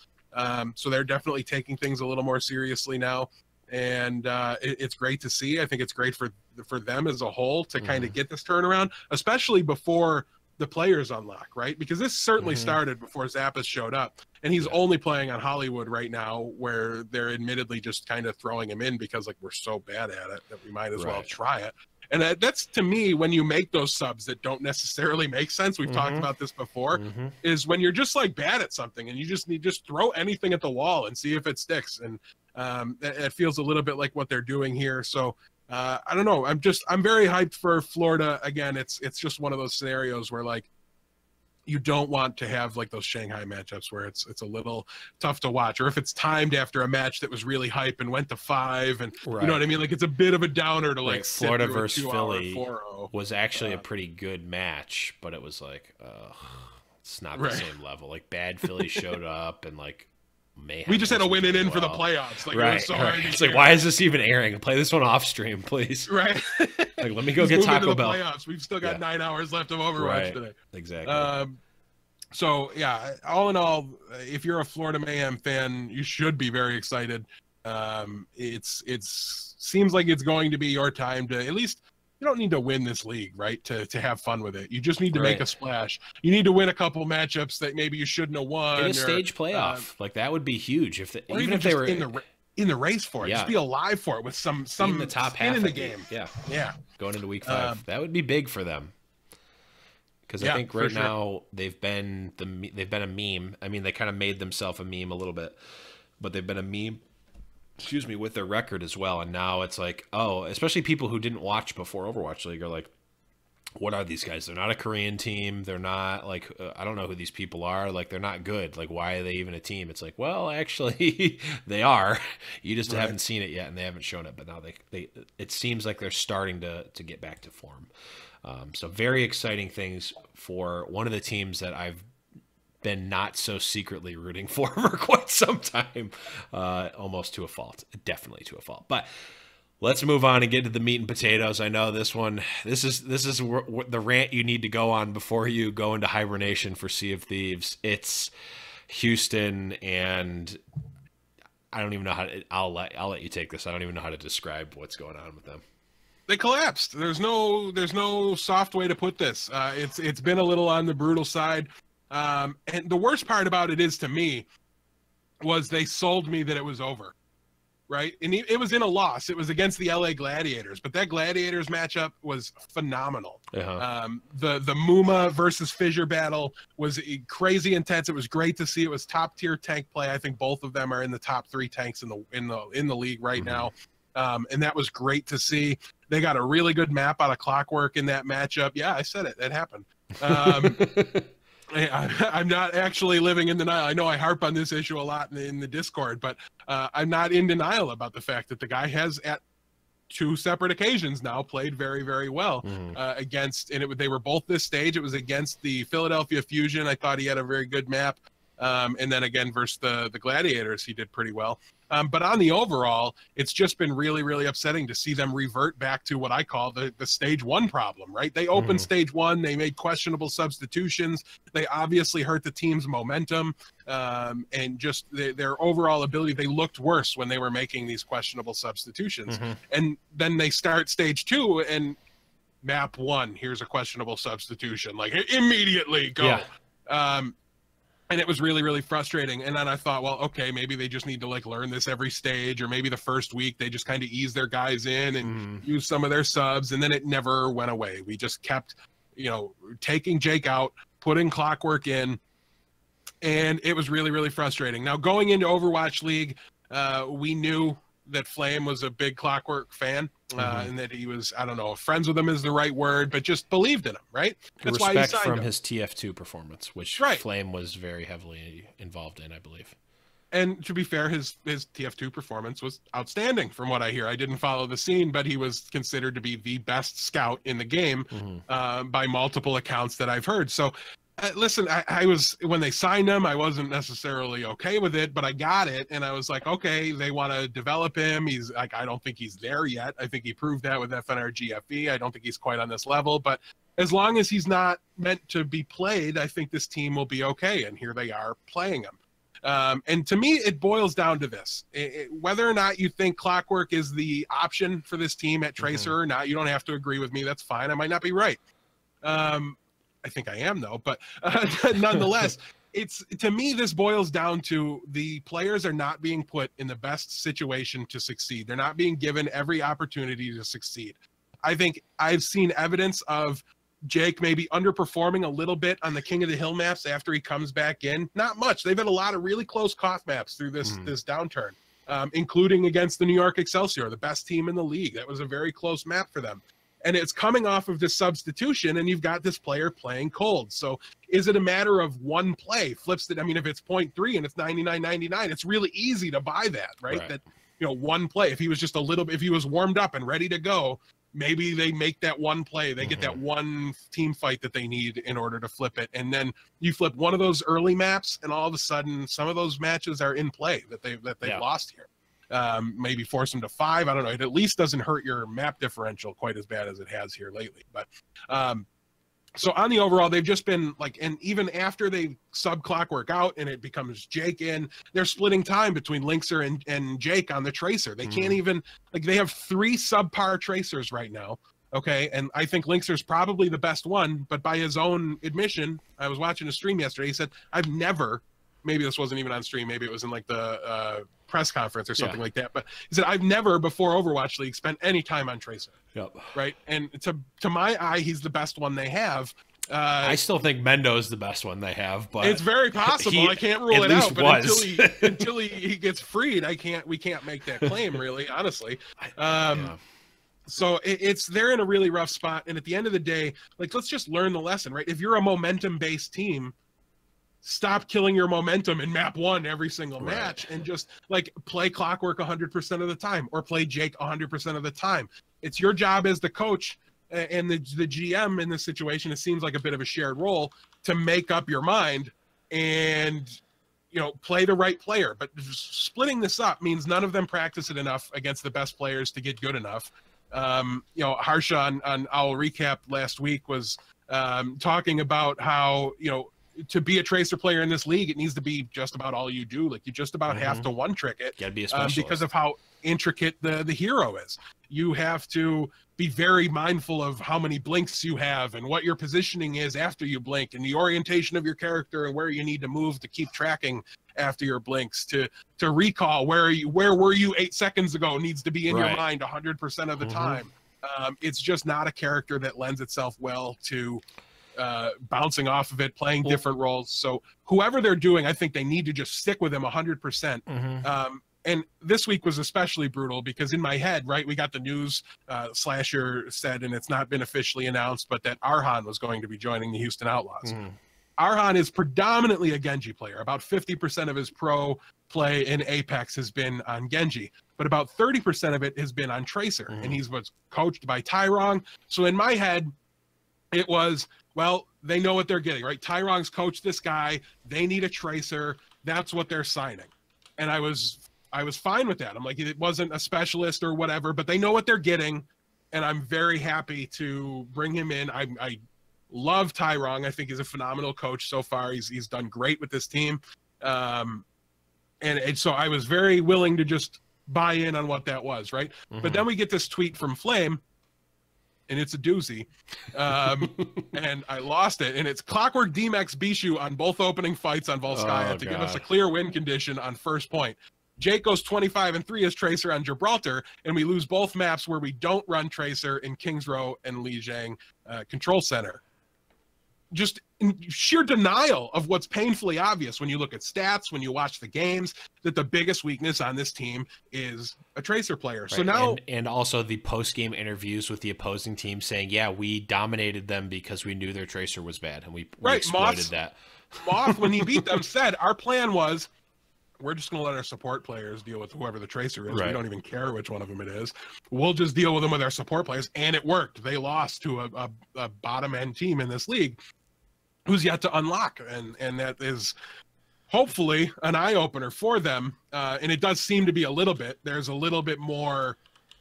So they're definitely taking things a little more seriously now. And it's great to see. I think it's great for them as a whole to kind of get this turnaround, especially before the players unlock, right? Because this certainly started before Zappis showed up, and he's only playing on Hollywood right now, where they're admittedly just kind of throwing him in because like we're so bad at it that we might as well try it. And that's to me, when you make those subs that don't necessarily make sense, we've talked about this before, is when you're just like bad at something and you just throw anything at the wall and see if it sticks. And it feels a little bit like what they're doing here. So I don't know. I'm very hyped for Florida. Again, it's just one of those scenarios where like you don't want to have like those Shanghai matchups where it's a little tough to watch, or if it's timed after a match that was really hype and went to 5, and you know what I mean? Like it's a bit of a downer to like Florida versus Philly was actually a pretty good match, but it was like, it's not the same level. Like bad Philly showed up and like we just had to win it in for the playoffs. Like, It's like, why is this even airing? Play this one off stream, please. Right. Like, let me go get Taco Bell. Playoffs. We've still got 9 hours left of Overwatch today. Exactly. So yeah, all in all, if you're a Florida Mayhem fan, you should be very excited. It's seems like it's going to be your time to at least. You don't need to win this league, right? To have fun with it. You just need to make a splash. You need to win a couple matchups that maybe you shouldn't have won. In a stage playoff, like that would be huge. Even if they were in the race for it, just be alive for it with some in the top half in the game. Yeah. Going into week 5, that would be big for them. Because I think right now they've been a meme. I mean, they kind of made themselves a meme a little bit, but they've been a meme. Excuse me, with their record as well. And now it's like, especially people who didn't watch before Overwatch League are like, what are these guys? They're not a Korean team. They're not like, I don't know who these people are. Like, they're not good. Like, why are they even a team? It's like, well, actually they are. You just haven't seen it yet and they haven't shown it. But now it seems like they're starting to get back to form. So very exciting things for one of the teams that I've been not so secretly rooting for quite some time, almost to a fault, definitely to a fault. But Let's move on and get to the meat and potatoes. I know this one. This is the rant you need to go on before you go into hibernation for Sea of Thieves. It's Houston, and I don't even know how to, I'll let you take this. I don't even know how to describe what's going on with them. They collapsed. There's no soft way to put this. It's been a little on the brutal side. And the worst part about it is, to me, was they sold me that it was over. Right? And it was in a loss. It was against the LA Gladiators, but that Gladiators matchup was phenomenal. Uh-huh. The Muma versus Fissure battle was crazy intense. It was great to see. It was top tier tank play. I think both of them are in the top 3 tanks in the league right now. And that was great to see. They got a really good map out of Clockwork in that matchup. Yeah, I said it. That happened. I'm not actually living in denial. I know I harp on this issue a lot in the Discord, but I'm not in denial about the fact that the guy has, at 2 separate occasions now, played very, very well against, and they were both this stage. It was against the Philadelphia Fusion. I thought he had a very good map. And then again versus the Gladiators, he did pretty well. But on the overall, it's just been really, really upsetting to see them revert back to what I call the stage 1 problem, right? They opened stage 1, they made questionable substitutions. They obviously hurt the team's momentum, and just their overall ability. They looked worse when they were making these questionable substitutions. And then they start stage 2 and map 1, here's a questionable substitution, like immediately go. Yeah. And it was really, really frustrating. And then I thought, well, okay, maybe they just need to like learn this every stage, or maybe the first week they just kind of ease their guys in and use some of their subs. And then it never went away. We just kept, taking Jake out, putting Clockwork in, and it was really, really frustrating. Now, going into Overwatch League, we knew that Flame was a big Clockwork fan, and that he was, I don't know if friends with him is the right word, but just believed in him, right? That's Respect why he signed from him. his TF2 performance, which Flame was very heavily involved in, I believe. And to be fair, his TF2 performance was outstanding from what I hear. I didn't follow the scene, but he was considered to be the best scout in the game by multiple accounts that I've heard. So listen, I was, when they signed him, I wasn't necessarily okay with it, but I got it. And I was like, okay, they want to develop him. He's like, I don't think he's there yet. I think he proved that with FNR GFE. I don't think he's quite on this level, but as long as he's not meant to be played, I think this team will be okay. And here they are playing him. And to me, it boils down to this. Whether or not you think Clockwork is the option for this team at Tracer or not, you don't have to agree with me. That's fine. I might not be right. I think I am, though. But nonetheless, to me, this boils down to the players are not being put in the best situation to succeed. They're not being given every opportunity to succeed. I think I've seen evidence of Jake maybe underperforming a little bit on the King of the Hill maps after he comes back in. Not much. They've had a lot of really close cough maps through this downturn, including against the New York Excelsior, the best team in the league. That was a very close map for them. And it's coming off of this substitution, and you've got this player playing cold. So is it a matter of one play flips it? I mean, if it's 0.3 and it's 99.99, it's really easy to buy that, right? That, one play, if he was just a little bit, if he was warmed up and ready to go, maybe they make that one play. They get that one team fight that they need in order to flip it. And then you flip one of those early maps, and all of a sudden some of those matches are in play that they've lost here. Maybe force them to 5. I don't know. It at least doesn't hurt your map differential quite as bad as it has here lately. But so on the overall, they've just been like, and even after they sub Clockwork out and it becomes Jake in, they're splitting time between Linkser and Jake on the Tracer. They can't even, like, they have 3 subpar Tracers right now. Okay. And I think Linkser's probably the best one, but by his own admission, I was watching a stream yesterday. He said, I've never, maybe this wasn't even on stream, maybe it was in like the press conference or something like that, but he said, I've never before Overwatch League spent any time on Tracer. Right. And to my eye, he's the best one they have. I still think Mendo's the best one they have, but it's very possible. I can't rule it out, but until he gets freed, we can't make that claim, really, honestly. So they're in a really rough spot. And at the end of the day, like, let's just learn the lesson, right? If you're a momentum based team, stop killing your momentum in map 1 every single match and just like play Clockwork 100% of the time, or play Jake 100% of the time. It's your job as the coach and the GM in this situation. It seems like a bit of a shared role to make up your mind and play the right player. But splitting this up means none of them practice it enough against the best players to get good enough. Harsha on Owl Recap last week was talking about how, to be a Tracer player in this league, it needs to be just about all you do. Like, you just about have to one trick it. Gotta be a specialist. Because of how intricate the hero is. You have to be very mindful of how many blinks you have and what your positioning is after you blink and the orientation of your character and where you need to move to keep tracking after your blinks, to recall where were you 8 seconds ago needs to be in your mind 100% of the time. It's just not a character that lends itself well to bouncing off of it, playing different roles. So whoever they're doing, I think they need to just stick with him 100%. And this week was especially brutal because in my head, right, we got the news, Slasher said, and it's not been officially announced, but that Arhan was going to be joining the Houston Outlaws. Arhan is predominantly a Genji player. About 50% of his pro play in Apex has been on Genji, but about 30% of it has been on Tracer, and he was coached by Tyrong. So in my head, it was, well, they know what they're getting, right? Tyrong's coached this guy. They need a Tracer. That's what they're signing. And I was fine with that. I'm like, it wasn't a specialist or whatever, but they know what they're getting, and I'm very happy to bring him in. I love Tyrong. I think he's a phenomenal coach so far. He's done great with this team. And so I was very willing to just buy in on what that was, right? But then we get this tweet from Flame, and it's a doozy. And I lost it. And it's Clockwork DMX Bishu on both opening fights on Volskaya to give us a clear win condition on first point. Jake goes 25-3 as Tracer on Gibraltar, and we lose both maps where we don't run Tracer in Kings Row and Lijiang Control Center. Just in sheer denial of what's painfully obvious when you look at stats, when you watch the games, that the biggest weakness on this team is a Tracer player. Right. So now, and also the post-game interviews with the opposing team saying, yeah, we dominated them because we knew their Tracer was bad, and we exploited that. Moth, when he beat them, said, our plan was, we're just going to let our support players deal with whoever the Tracer is. Right. We don't even care which one of them it is. We'll just deal with them with our support players. And it worked. They lost to a bottom-end team in this league who's yet to unlock. And that is hopefully an eye-opener for them. And it does seem to be a little bit. There's a little bit more,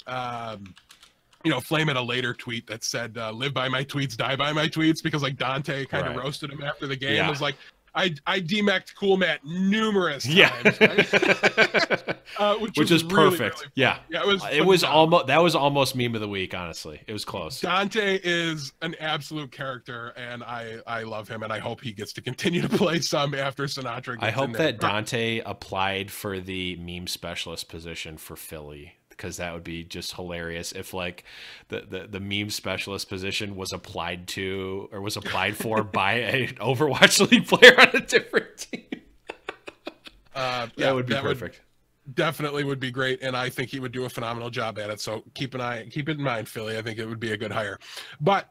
Flame had a later tweet that said, live by my tweets, die by my tweets, because like Dante kind of roasted him after the game. It was like, I DMAC'd Cool Matt numerous times, right? which is perfect. Really yeah, it was almost that was almost meme of the week. Honestly, it was close. Dante is an absolute character, and I love him, and I hope he gets to continue to play some after Sinatra gets I hope in there. that Dante applied for the meme specialist position for Philly, because that would be just hilarious if like the meme specialist position was applied to or was applied for by an Overwatch League player on a different team. That would be perfect. Definitely would be great, and I think he would do a phenomenal job at it. So keep it in mind, Philly. I think it would be a good hire. But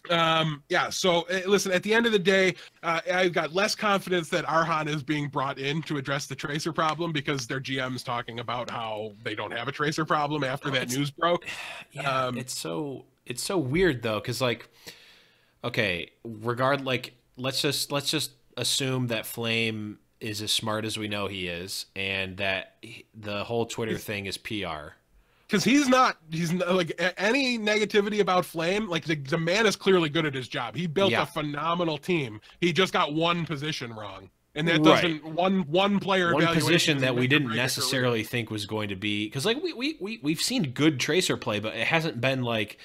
so listen, at the end of the day, I've got less confidence that Arhan is being brought in to address the Tracer problem, because their GM's talking about how they don't have a Tracer problem after that news broke. Yeah, it's so weird though, because like, okay, let's just assume that Flame is as smart as we know he is, and that the whole Twitter thing is PR. Because he's not like any negativity about Flame. Like the man is clearly good at his job. He built a phenomenal team. He just got one position wrong, and that doesn't one player one position that we didn't necessarily think was going to be, because like we've seen good Tracer play, but it hasn't been like,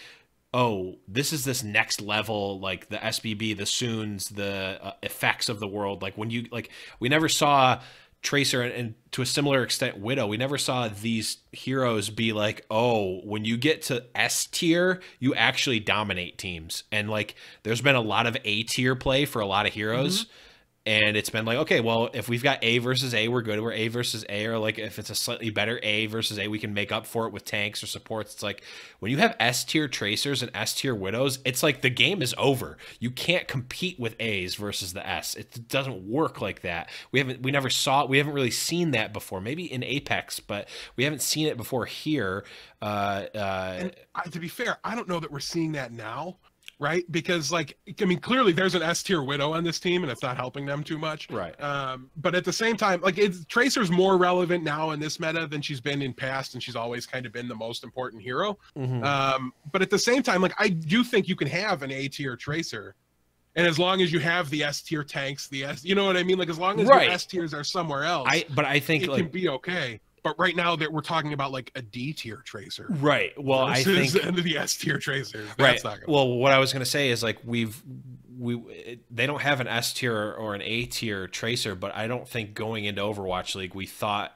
oh, this is this next level, like the SBB, the Soons, the effects of the world. Like when you we never saw Tracer, and to a similar extent Widow, we never saw these heroes be like, oh, when you get to S tier you actually dominate teams. And like there's been a lot of A tier play for a lot of heroes, and it's been like, okay, well, if we've got A versus A, we're good. We're A versus A, or like if it's a slightly better A versus A, we can make up for it with tanks or supports. It's like when you have S tier Tracers and S tier Widows, it's like the game is over. You can't compete with A's versus the S. It doesn't work like that. We haven't really seen that before. Maybe in Apex, but we haven't seen it before here. And to be fair, I don't know that we're seeing that now. right? Because like, I mean, clearly there's an S tier Widow on this team, and it's not helping them too much. Right. But at the same time, like, Tracer's more relevant now in this meta than she's been in past, and she's always kind of been the most important hero. But at the same time, like, I do think you can have an A tier Tracer, and as long as you have the S tier tanks, you know what I mean? Like, as long as your S tiers are somewhere else, but I think it can be okay. But right now that we're talking about like a D tier Tracer, right? Well, I think the S tier Tracer, right? Well, what I was going to say is like they don't have an S tier or an A tier Tracer, but I don't think going into Overwatch League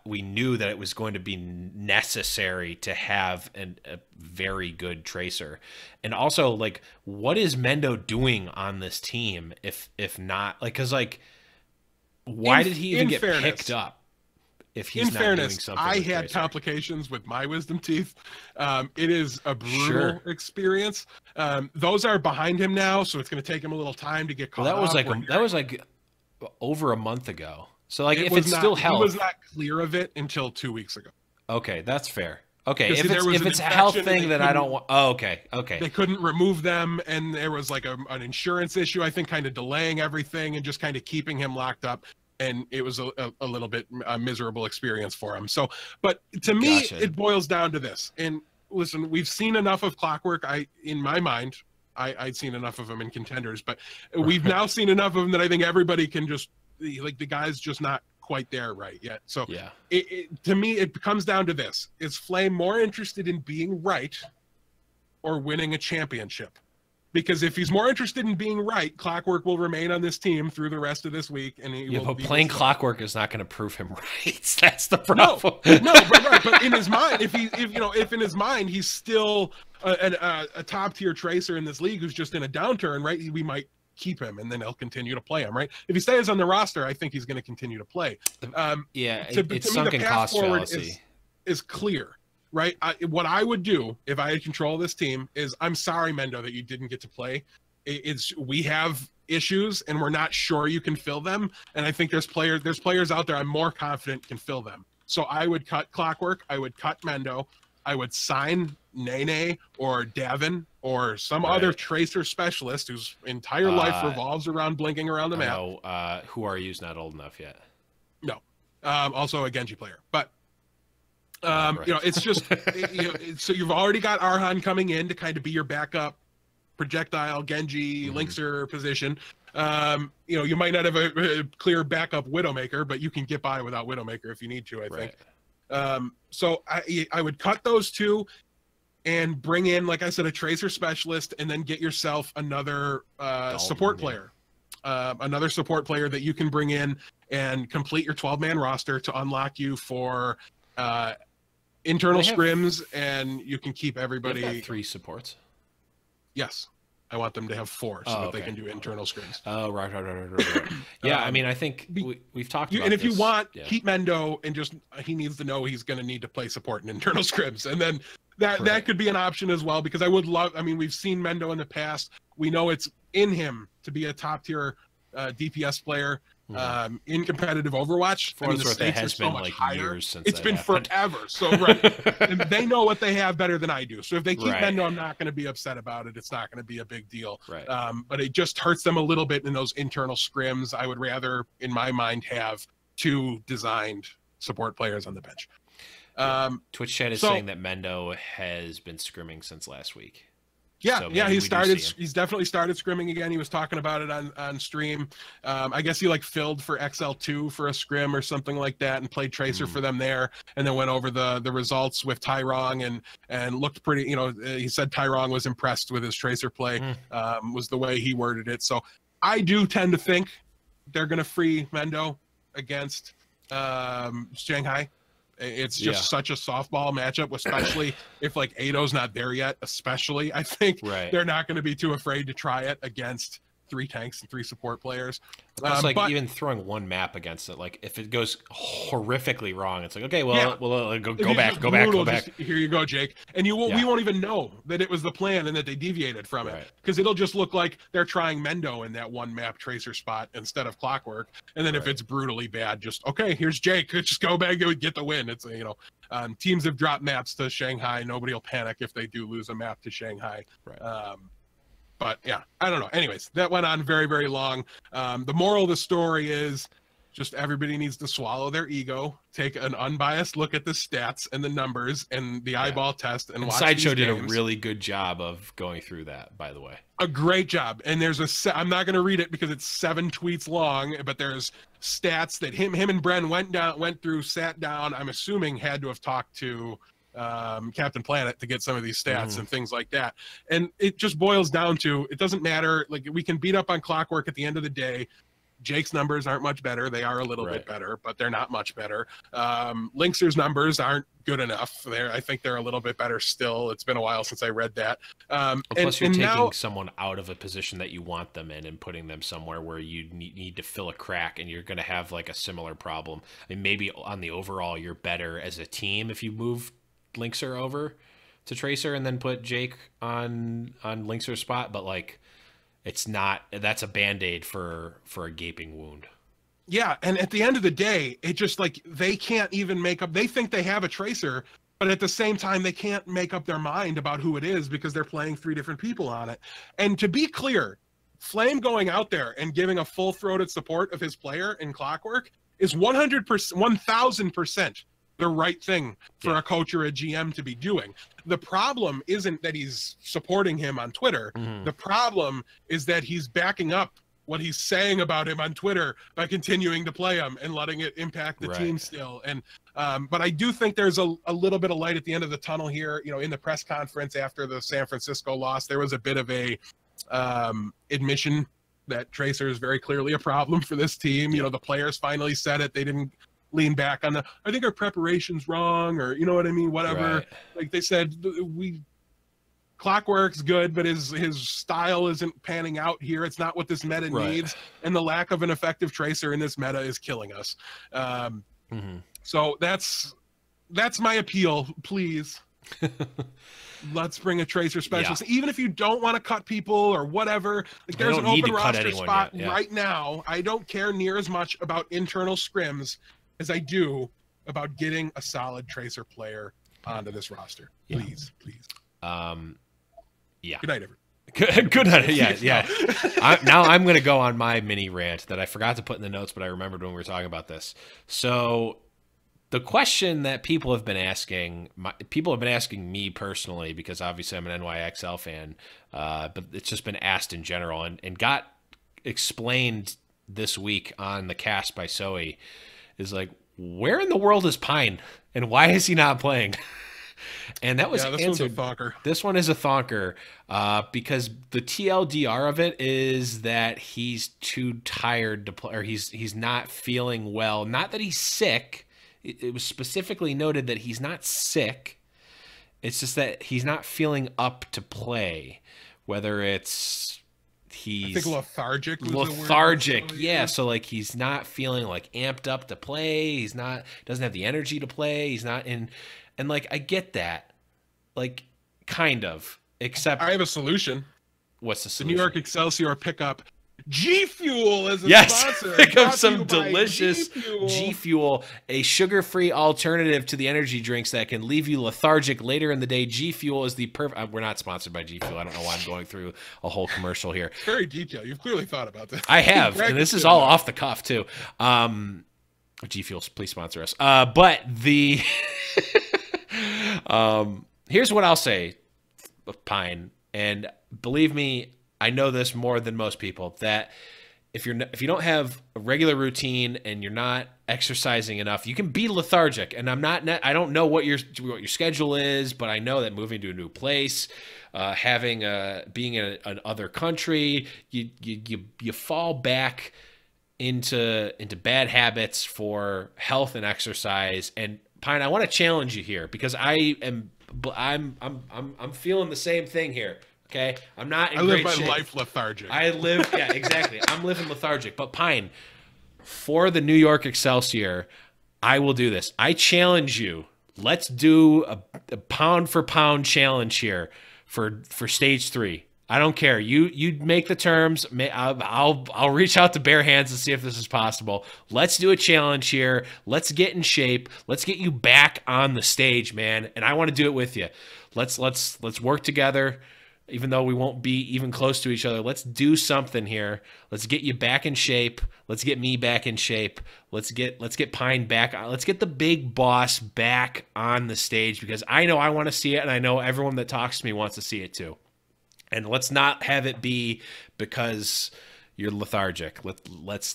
we knew that it was going to be necessary to have a very good Tracer, and also like what is Mendo doing on this team if not like because like why did he even get picked up? If he's in fairness, I had complications with my wisdom teeth. It is a brutal experience. Those are behind him now, so it's going to take him a little time to get caught up. That was like over a month ago. So like if it's still health, he was not clear of it until 2 weeks ago. Okay, that's fair. Okay, if it's a health thing that I don't want. Oh, okay. They couldn't remove them, and there was like an insurance issue, I think, kind of delaying everything and just kind of keeping him locked up. And it was a little bit miserable experience for him. So, but to me, it boils down to this. And listen, we've seen enough of Clockwork. In my mind, I'd seen enough of him in Contenders, but we've now seen enough of him that I think everybody can just like the guy's just not quite there right yet. So, yeah, to me, it comes down to this: is Flame more interested in being right or winning a championship? Because if he's more interested in being right, Clockwork will remain on this team through the rest of this week, and but playing Clockwork is not going to prove him right. That's the problem. No, but in his mind, if in his mind he's still a top tier Tracer in this league who's just in a downturn, right? We might keep him, and then he'll continue to play him, right? If he stays on the roster, I think he's going to continue to play. It's sunken cost fallacy. Is clear. Right. What I would do if I had control of this team is I'm sorry, Mendo, that you didn't get to play. We have issues and we're not sure you can fill them. And I think there's players out there I'm more confident can fill them. So I would cut Clockwork. I would cut Mendo. I would sign Nene or Davin or some other Tracer specialist whose entire life revolves around blinking around the map. Who are you's not old enough yet. No. Also a Genji player. But it's just so you've already got Arhan coming in to kind of be your backup projectile Genji Linkser position. You might not have a clear backup Widowmaker, but you can get by without Widowmaker if you need to, I think. So I would cut those two and bring in, like I said, a Tracer specialist, and then get yourself another support player. Another support player that you can bring in and complete your 12-man roster to unlock you for internal scrims, and you can keep everybody. They've got 3 supports. Yes, I want them to have 4 so that they can do internal scrims. Oh, right. Yeah, I mean, I think we've talked about. And if this. you want, keep Mendo, and just he needs to know he's going to need to play support in internal scrims, and then that could be an option as well. Because I would love. I mean, we've seen Mendo in the past. We know it's in him to be a top tier DPS player. In competitive Overwatch, the stakes has been like years since it's been happened. Forever. So and they know what they have better than I do. So if they keep Mendo, I'm not going to be upset about it. It's not going to be a big deal. But it just hurts them a little bit in those internal scrims. I would rather, in my mind, have 2 designed support players on the bench. Twitch chat is saying that Mendo has been scrimming since last week. Yeah, he's definitely started scrimming again. He was talking about it on stream. I guess he filled for XL2 for a scrim or something like that, and played Tracer for them there, and then went over the results with Tyrong and looked pretty. He said Tyrong was impressed with his Tracer play. Was the way he worded it. So I do tend to think they're going to free Mendo against Shanghai. It's just such a softball matchup, especially if Ado's not there yet. Especially, I think they're not going to be too afraid to try it against 3 tanks and 3 support players. It's even throwing one map against it. If it goes horrifically wrong, it's okay. Well, go back. Here you go, Jake. And we won't even know that it was the plan and that they deviated from it, because it'll just look like they're trying Mendo in that one map Tracer spot instead of Clockwork. And then if it's brutally bad, just here's Jake. Just go back and get the win. It's teams have dropped maps to Shanghai. Nobody will panic if they do lose a map to Shanghai. But yeah, I don't know. Anyways, that went on very, very long. The moral of the story is just everybody needs to swallow their ego, take an unbiased look at the stats and the numbers and the eyeball test, and watch Sideshow these did a games. really good job of going through that, by the way. A great job. And there's I'm not going to read it because it's 7 tweets long, but there's stats that him and Bren went through, sat down. I'm assuming had to have talked to Captain Planet to get some of these stats and things like that. And it just boils down to, it doesn't matter. Like, we can beat up on Clockwork at the end of the day. Jake's numbers aren't much better. They are a little bit better, but they're not much better. Linkser's numbers aren't good enough. I think they're a little bit better still. It's been a while since I read that. Plus, you're taking someone out of a position that you want them in and putting them somewhere where you need to fill a crack, and you're going to have like a similar problem. I mean, maybe on the overall, you're better as a team if you move Linkser over to Tracer and then put Jake on Linkser's spot, but like, that's a band-aid for a gaping wound. Yeah, and at the end of the day, it just like they can't even make up. They think they have a Tracer, but at the same time, they can't make up their mind about who it is because they're playing 3 different people on it. And to be clear, Flame going out there and giving a full-throated support of his player in Clockwork is 100%, 1,000% the right thing for a coach or a GM to be doing. The problem isn't that he's supporting him on Twitter. The problem is that he's backing up what he's saying about him on Twitter by continuing to play him and letting it impact the team still. And but I do think there's a little bit of light at the end of the tunnel here. You know, in the press conference after the San Francisco loss, there was a bit of a admission that Tracer is very clearly a problem for this team. You know, the players finally said it. They didn't lean back on I think our preparation's wrong, or you know what I mean, whatever. Like they said, Clockwork's good, but his style isn't panning out here. It's not what this meta needs, and the lack of an effective Tracer in this meta is killing us. So that's my appeal. Please, let's bring a Tracer specialist. Even if you don't want to cut people or whatever, like there's an open roster spot right now. I don't care near as much about internal scrims as I do about getting a solid Tracer player onto this roster. Please. Yeah. Good night, everyone. Good night. Yeah. Now I'm going to go on my mini rant that I forgot to put in the notes, but I remembered when we were talking about this. So the question that people have been asking me personally, because obviously I'm an NYXL fan, but it's just been asked in general and got explained this week on the cast by Zoe, is like, where in the world is Pine and why is he not playing? And that was answered. This one is a thonker because the TLDR of it is that he's too tired to play, or he's not feeling well. Not that he's sick. It was specifically noted that he's not sick. It's just that he's not feeling up to play, whether it's I think lethargic. Yeah. So like he's not feeling like amped up to play. Doesn't have the energy to play. He's not in, and like I get that, like kind of. Except I have a solution. What's the solution? The New York Excelsior pickup G Fuel as a sponsor. Pick up some delicious G Fuel, a sugar-free alternative to the energy drinks that can leave you lethargic later in the day. G Fuel is the perfect. We're not sponsored by G Fuel. I don't know why I'm going through a whole commercial here. Very detailed. You've clearly thought about this. I have, and this is all off the cuff too. G Fuel, please sponsor us. But the here's what I'll say, Pine, and believe me, I know this more than most people, that if you don't have a regular routine and you're not exercising enough, you can be lethargic. And I don't know what your schedule is, but I know that moving to a new place, being in another country, you fall back into bad habits for health and exercise. And Pine, I want to challenge you here because I'm feeling the same thing here. Okay, I'm not in great shape. I live my life lethargic. Yeah, exactly. I'm living lethargic. But Pine, for the New York Excelsior, I will do this. I challenge you. Let's do a pound for pound challenge here for stage 3. I don't care. You make the terms. I'll reach out to bare hands and see if this is possible. Let's do a challenge here. Let's get in shape. Let's get you back on the stage, man. And I want to do it with you. Let's work together. even though we won't be even close to each other. Let's do something here. Let's get you back in shape. Let's get me back in shape. Let's get Pine back. Let's get the big boss back on the stage, because I know I want to see it, and I know everyone that talks to me wants to see it too. And let's not have it be because you're lethargic. Let's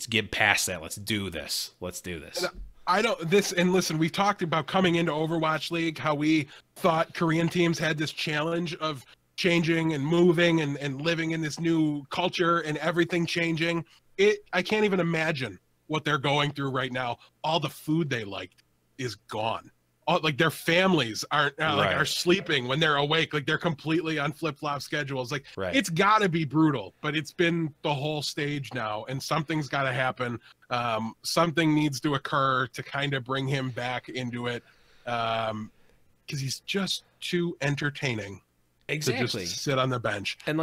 get past that. Let's do this. Let's do this. And listen, we've talked about coming into Overwatch League, how we thought Korean teams had this challenge of changing and moving and living in this new culture and everything changing. I can't even imagine what they're going through right now. All the food they liked is gone. Like their families are sleeping when they're awake. Like they're completely on flip-flop schedules. Like It's got to be brutal, but it's been the whole stage now, and something's got to happen. Something needs to occur to kind of bring him back into it, because he's just too entertaining. Exactly. To just sit on the bench. And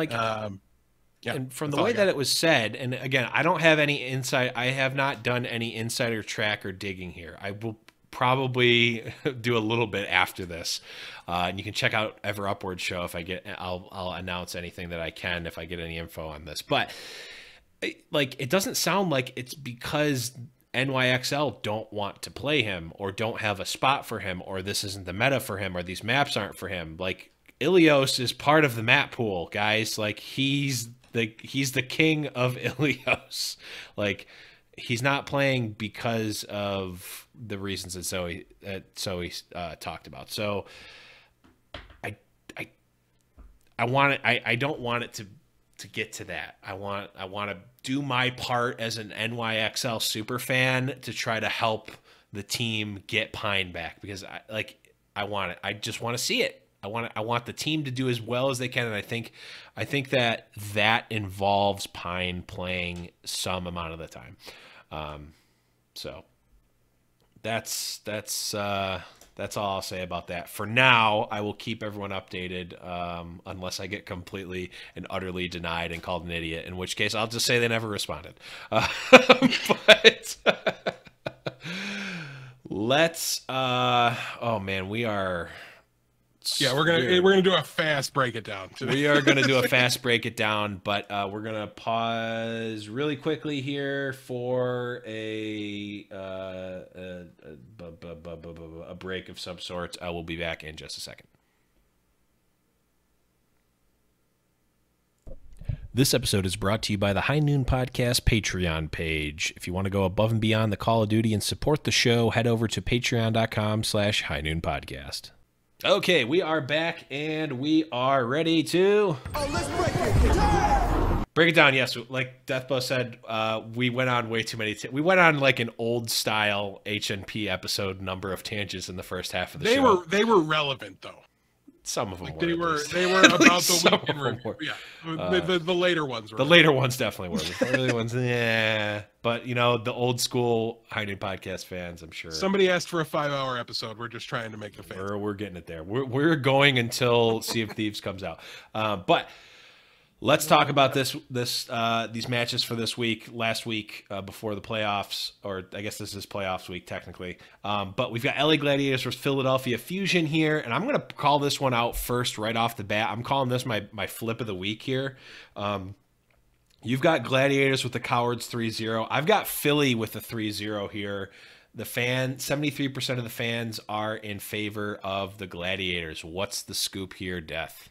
and from the way that it was said, and again, I don't have any insight. I have not done any insider track or digging here. I will probably do a little bit after this, and you can check out Ever Upward show if I'll announce anything that I can if I get any info on this. But it doesn't sound like it's because NYXL don't want to play him or don't have a spot for him, or this isn't the meta for him, or these maps aren't for him. Like, Ilios is part of the map pool, guys. Like, he's the king of Ilios. Like, he's not playing because of the reasons that Zoe talked about. So I don't want it to get to that. I want to do my part as an NYXL super fan to try to help the team get Pine back, because I want it. I just want to see it. I want the team to do as well as they can, and I think that involves Pine playing some amount of the time. So that's all I'll say about that. For now, I will keep everyone updated, unless I get completely and utterly denied and called an idiot, in which case I'll just say they never responded. But let's oh man, we are. Yeah, we're gonna do a fast break it down today. We are gonna do a fast break it down, but we're gonna pause really quickly here for a break of some sort. We'll be back in just a second. This episode is brought to you by the High Noon Podcast Patreon page. If you want to go above and beyond the Call of Duty and support the show, head over to patreon.com/High Noon Podcast. Okay, we are back, and we are ready to... Oh, let's break it down! Break it down, yes. Like Deathbow said, we went on way too many... we went on like an old-style HNP episode number of tangents in the first half of the show. They were relevant, though. Some of them They were about the weekend. Yeah, the later ones were. The later ones definitely were. The early ones, yeah. But, the old school High Noon Podcast fans, I'm sure. Somebody asked for a 5-hour episode. We're just trying to make the fans. We're getting it there. We're going until Sea of Thieves comes out. But let's talk about these matches for this week, last week, before the playoffs, or I guess this is playoffs week technically. But we've got LA Gladiators versus Philadelphia Fusion here, and I'm going to call this one out first right off the bat. I'm calling this my flip of the week here. You've got Gladiators with the Cowards 3-0. I've got Philly with the 3-0 here. The 73% of the fans are in favor of the Gladiators. What's the scoop here, Death?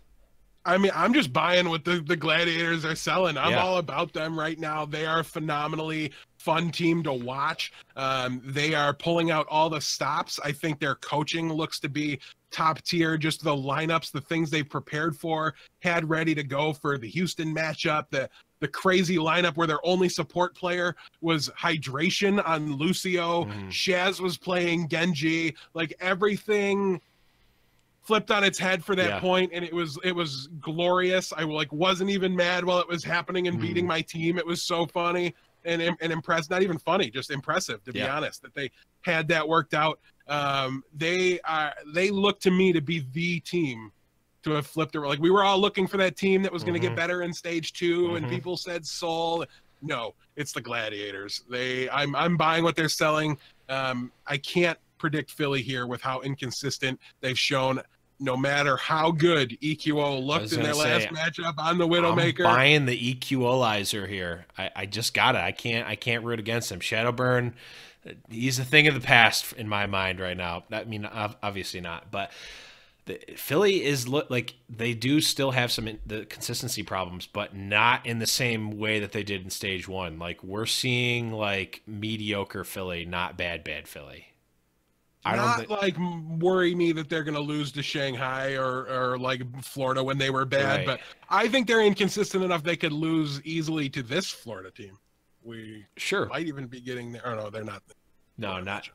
I mean, I'm just buying what the Gladiators are selling. I'm all about them right now. They are a phenomenally fun team to watch. They are pulling out all the stops. I think their coaching looks to be top tier. Just the lineups, the things they've prepared for, had ready to go for the Houston matchup, the crazy lineup where their only support player was Hydration on Lucio. Shaz was playing Genji. Like, everything flipped on its head for that point, and it was glorious. I wasn't even mad while it was happening and beating my team. It was so funny and impressed. Not even funny, just impressive, to be honest, that they had that worked out. They look to me to be the team to have flipped it. Like, we were all looking for that team that was going to get better in stage 2, and people said Seoul. No, it's the Gladiators. I'm buying what they're selling. I can't predict Philly here with how inconsistent they've shown. no matter how good EQO looked in their last matchup on the Widowmaker. I'm buying the EQolizer here. I just got it. I can't root against him. Shadowburn, he's a thing of the past in my mind right now. I mean, obviously not, but Philly is like they do still have the consistency problems, but not in the same way that they did in stage 1. Like we're seeing like mediocre Philly, not bad Philly. I don't like worry me that they're going to lose to Shanghai or like Florida when they were bad, right. But I think they're inconsistent enough they could lose easily to this Florida team. We might even be getting there. Oh no, they're not. No, not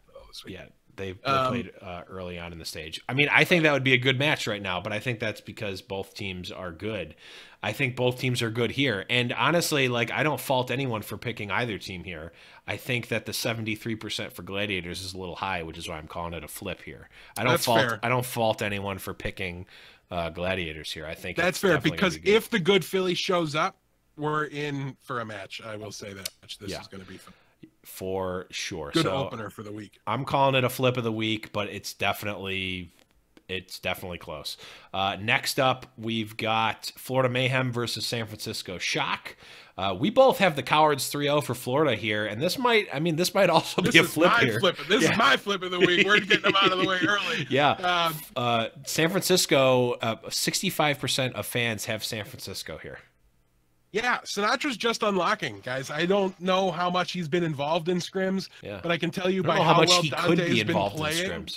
yet. They played early on in the stage. I mean, I think that would be a good match right now, but I think that's because both teams are good. I think both teams are good here. And honestly, like I don't fault anyone for picking either team here. I think that the 73% for Gladiators is a little high, which is why I'm calling it a flip here. I don't fault anyone for picking Gladiators here. I think that's fair because if the good Philly shows up, we're in for a match. I will say that this is going to be fun. For sure. Good opener for the week. I'm calling it a flip of the week, but it's definitely close. Next up, we've got Florida Mayhem versus San Francisco Shock. We both have the Cowards 3-0 for Florida here, and this might also be a flip here. This is my flip of the week. We're getting them out of the way early. Yeah. San Francisco, 65% of fans have San Francisco here. Yeah, Sinatra's just unlocking, guys. I don't know how much he's been involved in scrims, but I can tell you by how well Dante's been playing.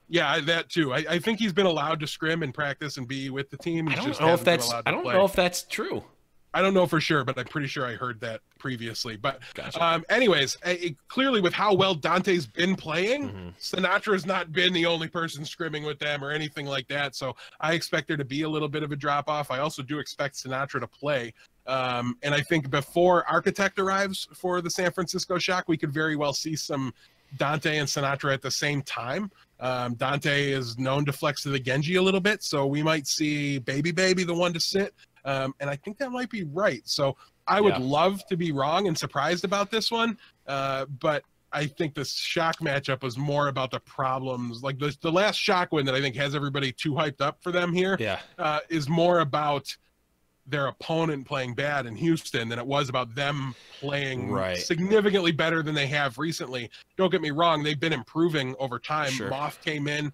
Yeah, that too. I think he's been allowed to scrim and practice and be with the team. I don't know if that's true. I don't know for sure, but I'm pretty sure I heard that previously. But anyways, clearly with how well Dante's been playing, Sinatra's not been the only person scrimming with them or anything like that. So I expect there to be a little bit of a drop off. I also do expect Sinatra to play. And I think before Architect arrives for the San Francisco Shock, we could very well see some Dante and Sinatra at the same time. Dante is known to flex to the Genji a little bit, so we might see Baby the one to sit. And I think that might be right. So I would love to be wrong and surprised about this one. But I think the Shock matchup was more about the problems. Like the last Shock win that I think has everybody too hyped up for them here is more about their opponent playing bad in Houston than it was about them playing significantly better than they have recently. Don't get me wrong, they've been improving over time. Moth came in,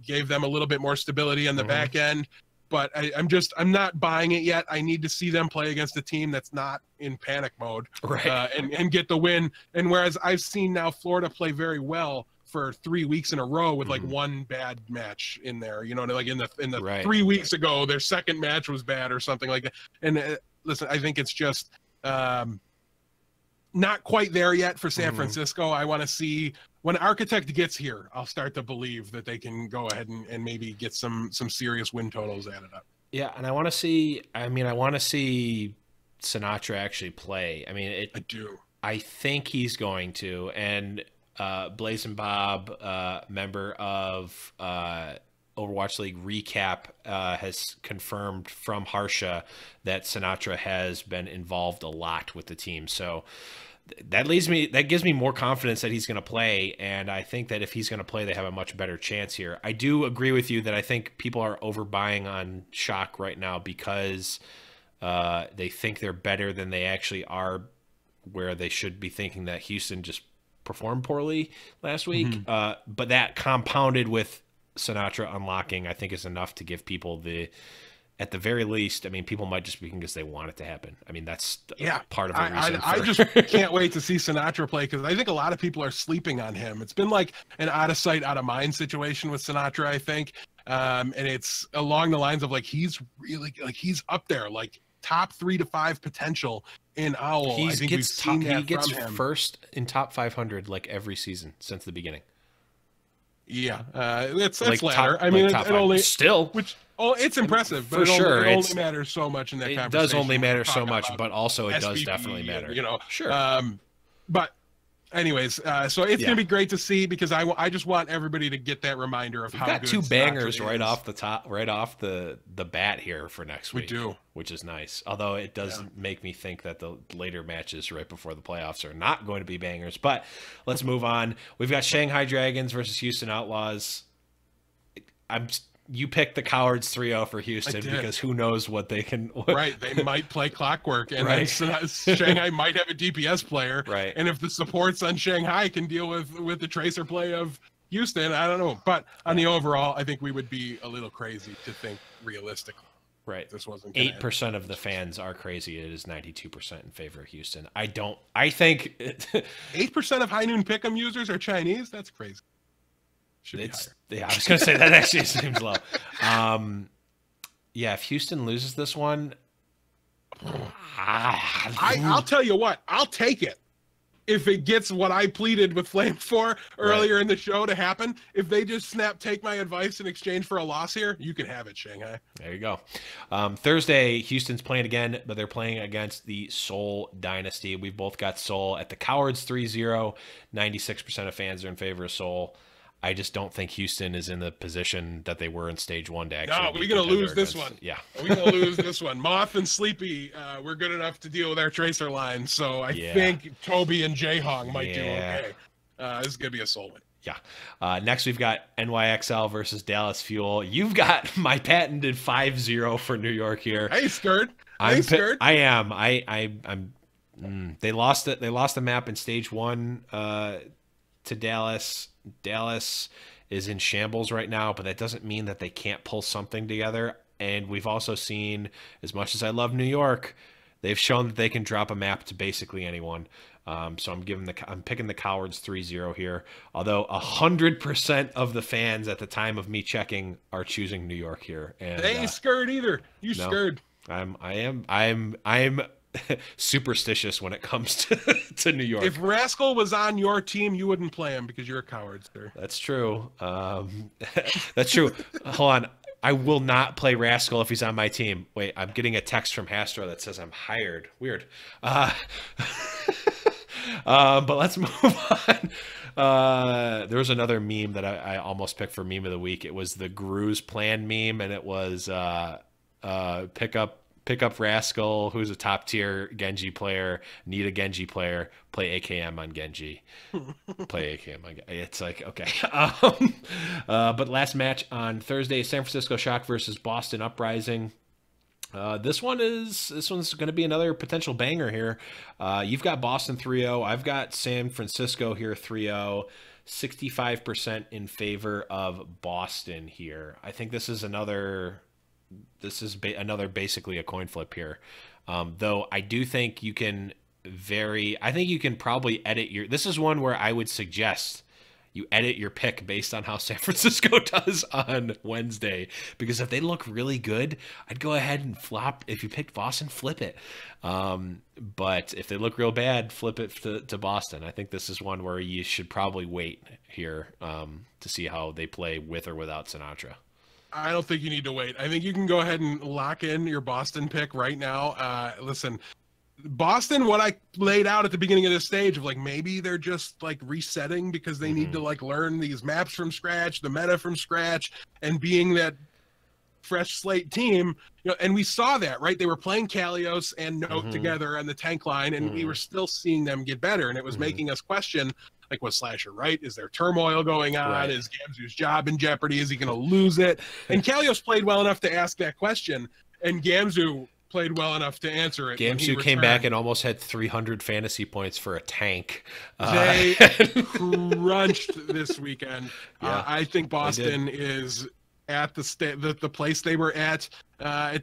gave them a little bit more stability on the back end, but I'm not buying it yet. I need to see them play against a team that's not in panic mode and get the win. And whereas I've seen now Florida play very well for 3 weeks in a row with like one bad match in there, you know, like in the 3 weeks ago, their second match was bad or something like that. And listen, I think it's just not quite there yet for San Francisco. I want to see when Architect gets here, I'll start to believe that they can go ahead and maybe get some serious win totals added up. Yeah. And I want to see Sinatra actually play. I mean, I do. I think he's going to, and Blazing Bob, member of Overwatch League Recap, has confirmed from Harsha that Sinatra has been involved a lot with the team. So that gives me more confidence that he's going to play, and I think that if he's going to play, they have a much better chance here. I do agree with you that I think people are overbuying on Shock right now because they think they're better than they actually are, where they should be thinking that Houston just performed poorly last week. But that compounded with Sinatra unlocking, I think is enough to give people at the very least, I mean, people might just be because they want it to happen. I mean, that's part of the reason. I just can't wait to see Sinatra play because I think a lot of people are sleeping on him. It's been like an out of sight, out of mind situation with Sinatra, I think. And it's along the lines of like, he's really like, he's up there, like top 3 to 5 potential in OWL. I think we've seen that from him. He gets first in top 500 like every season since the beginning. Yeah, it's like ladder. I mean, it only still, it's impressive, but it only matters so much in that conversation. It does only matter so much, but also it does definitely matter. You know, sure. But anyways, so it's gonna be great to see because I just want everybody to get that reminder of how good two bangers right off the top, right off the bat here for next week. We do, which is nice. Although it does make me think that the later matches right before the playoffs are not going to be bangers. But let's move on. We've got Shanghai Dragons versus Houston Outlaws. you picked the cowards 3-0 for Houston because who knows what they can. Right, they might play clockwork, and right. then Shanghai might have a DPS player. Right, and if the supports on Shanghai can deal with the tracer play of Houston, I don't know. But on the overall, I think we would be a little crazy to think realistically. Right, this wasn't 8% of the fans are crazy. It is 92% in favor of Houston. I think 8% of High Noon Pick'em users are Chinese. That's crazy. Yeah, I was gonna say that actually seems low. Yeah, if Houston loses this one, I'll tell you what, I'll take it if it gets what I pleaded with Flame for earlier in the show to happen. If they just take my advice in exchange for a loss here, you can have it, Shanghai. There you go. Thursday, Houston's playing again, but they're playing against the Seoul Dynasty. We've both got Seoul at the Cowards 3-0. 96% of fans are in favor of Seoul. I just don't think Houston is in the position that they were in stage 1 to actually. No, we're going to lose this one. Yeah. We're going to lose this one. Moth and Sleepy, we're good enough to deal with our tracer line. So I think Toby and Jayhong might do okay. This is going to be a Seoul win. Yeah. Next, we've got NYXL versus Dallas Fuel. You've got my patented 5-0 for New York here. Hey, Skirt. I am. I'm. They lost it. They lost the map in stage 1 to Dallas. Dallas is in shambles right now, but that doesn't mean that they can't pull something together. And we've also seen, as much as I love New York, they've shown that they can drop a map to basically anyone. So I'm picking the Cowards 3-0 here. Although 100% of the fans at the time of me checking are choosing New York here. And they ain't scared either. You no, scared. I'm superstitious when it comes to New York. If Rascal was on your team, you wouldn't play him because you're a coward, sir. That's true. That's true. Hold on. I will not play Rascal if he's on my team. Wait, I'm getting a text from Hastro that says I'm hired. Weird. But let's move on. There was another meme that I almost picked for meme of the week. It was the Gru's plan meme, and it was pick up Rascal, who's a top tier Genji player, need a Genji player, play AKM on Genji. Play AKM on Genji. It's like, okay. But last match on Thursday, San Francisco Shock versus Boston Uprising. This one's going to be another potential banger here. You've got Boston 3-0. I've got San Francisco here 3-0. 65% in favor of Boston here. I think this is another basically a coin flip here. Though I do think you can probably edit this is one where I would suggest you edit your pick based on how San Francisco does on Wednesday, because if they look really good, I'd go ahead and flop. If you picked Boston, flip it. But if they look real bad, flip it to Boston. I think this is one where you should probably wait here to see how they play with or without Sinatra. I don't think you need to wait. I think you can go ahead and lock in your Boston pick right now. Listen, Boston, what I laid out at the beginning of this stage of like maybe they're just like resetting because they need to like learn these maps from scratch, the meta from scratch, and being that fresh slate team, and we saw that, right? They were playing Kalios and Note together on the tank line, and we were still seeing them get better, and it was making us question, like, was Slasher right? Is there turmoil going on? Right. Is Gamzu's job in jeopardy? Is he going to lose it? And Kalios played well enough to ask that question, and Gamzu played well enough to answer it. Gamzu came back and almost had 300 fantasy points for a tank. They crunched this weekend. Yeah, I think Boston is at the place they were at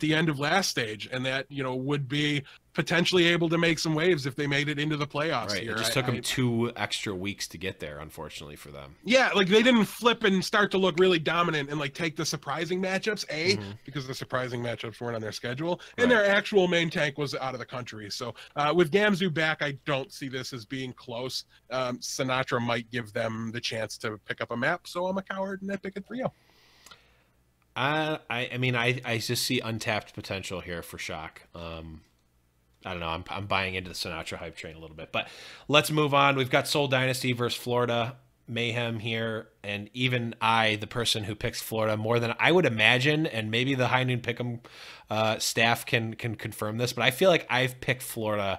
the end of last stage, and that would be potentially able to make some waves if they made it into the playoffs. Right. Here. It just took them 2 extra weeks to get there, unfortunately for them. Yeah, like they didn't flip and start to look really dominant and like take the surprising matchups, because the surprising matchups weren't on their schedule, and their actual main tank was out of the country. So with Gamzu back, I don't see this as being close. Sinatra might give them the chance to pick up a map, so I'm a coward and I pick it 3-0. I mean, I just see untapped potential here for Shock. I don't know. I'm buying into the Sinatra hype train a little bit, but let's move on. We've got Seoul Dynasty versus Florida Mayhem here, and even I, the person who picks Florida more than I would imagine, and maybe the High Noon Pick'em staff can confirm this, but I feel like I've picked Florida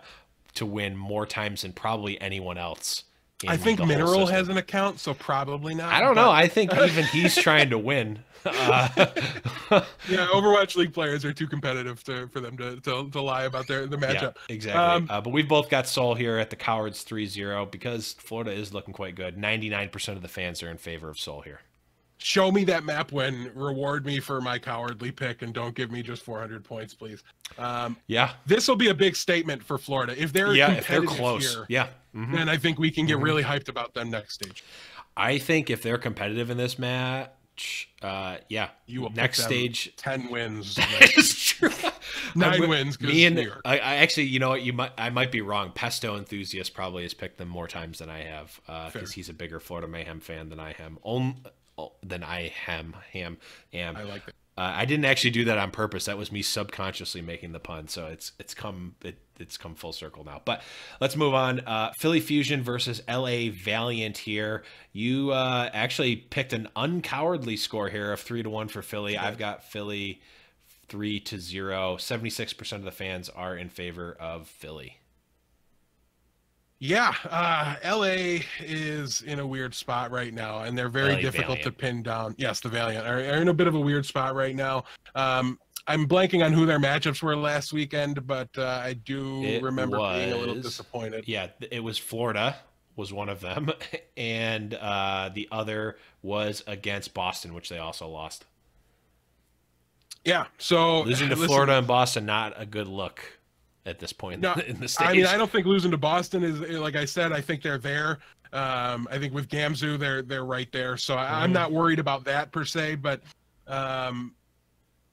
to win more times than probably anyone else I think Mineral has an account, so probably not. I don't know. I think even he's trying to win. Yeah, Overwatch League players are too competitive for them to lie about the matchup. Yeah, exactly. But we've both got Sol here at the Cowards 3-0 because Florida is looking quite good. 99% of the fans are in favor of Sol here. Show me that map win. Reward me for my cowardly pick, and don't give me just 400 points, please. Yeah. This will be a big statement for Florida. If they're close, here, then I think we can get really hyped about them next stage. I think if they're competitive in this match, you will next stage 10 wins. That is true. 9 wins. Me and New York. I actually, you know what, I might be wrong. Pesto Enthusiast probably has picked them more times than I have because he's a bigger Florida Mayhem fan than I am. I like it. I didn't actually do that on purpose. That was me subconsciously making the pun. So it's come full circle now. But let's move on. Philly Fusion versus LA Valiant here. You actually picked an uncowardly score here of 3-1 for Philly. I've got Philly 3-0. 76% of the fans are in favor of Philly. Yeah, LA is in a weird spot right now, and they're very difficult to pin down. Yes, the Valiant are in a bit of a weird spot right now. I'm blanking on who their matchups were last weekend, but I do remember being a little disappointed. Yeah, it was Florida was one of them, and the other was against Boston, which they also lost. Yeah, so losing to Florida and Boston, not a good look at this point in the stage. I mean, I don't think losing to Boston is, like I said, I think they're there. I think with Gamzu, they're right there. So I'm not worried about that per se, but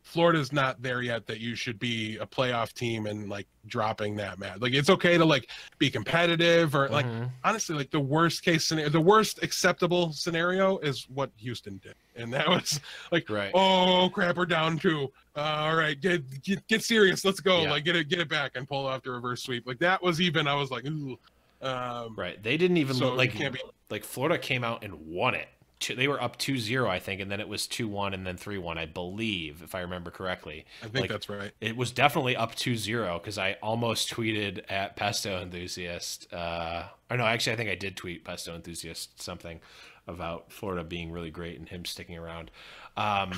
Florida's not there yet that you should be a playoff team and like dropping that match. Like it's okay to like be competitive or like honestly, like the worst case scenario, the worst acceptable scenario is what Houston did. And that was like, oh crap, we're down 2. All right, get serious. Let's go. Yeah. Like get it back and pull off the reverse sweep. Like that was even, I was like, ooh. Right. They didn't even look like Florida came out and won it. They were up 2-0, I think, and then it was 2-1 and then 3-1, I believe, if I remember correctly. I think that's right. It was definitely up 2-0 because I almost tweeted at Pesto Enthusiast. Or no, actually, I think I did tweet Pesto Enthusiast something about Florida being really great and him sticking around. But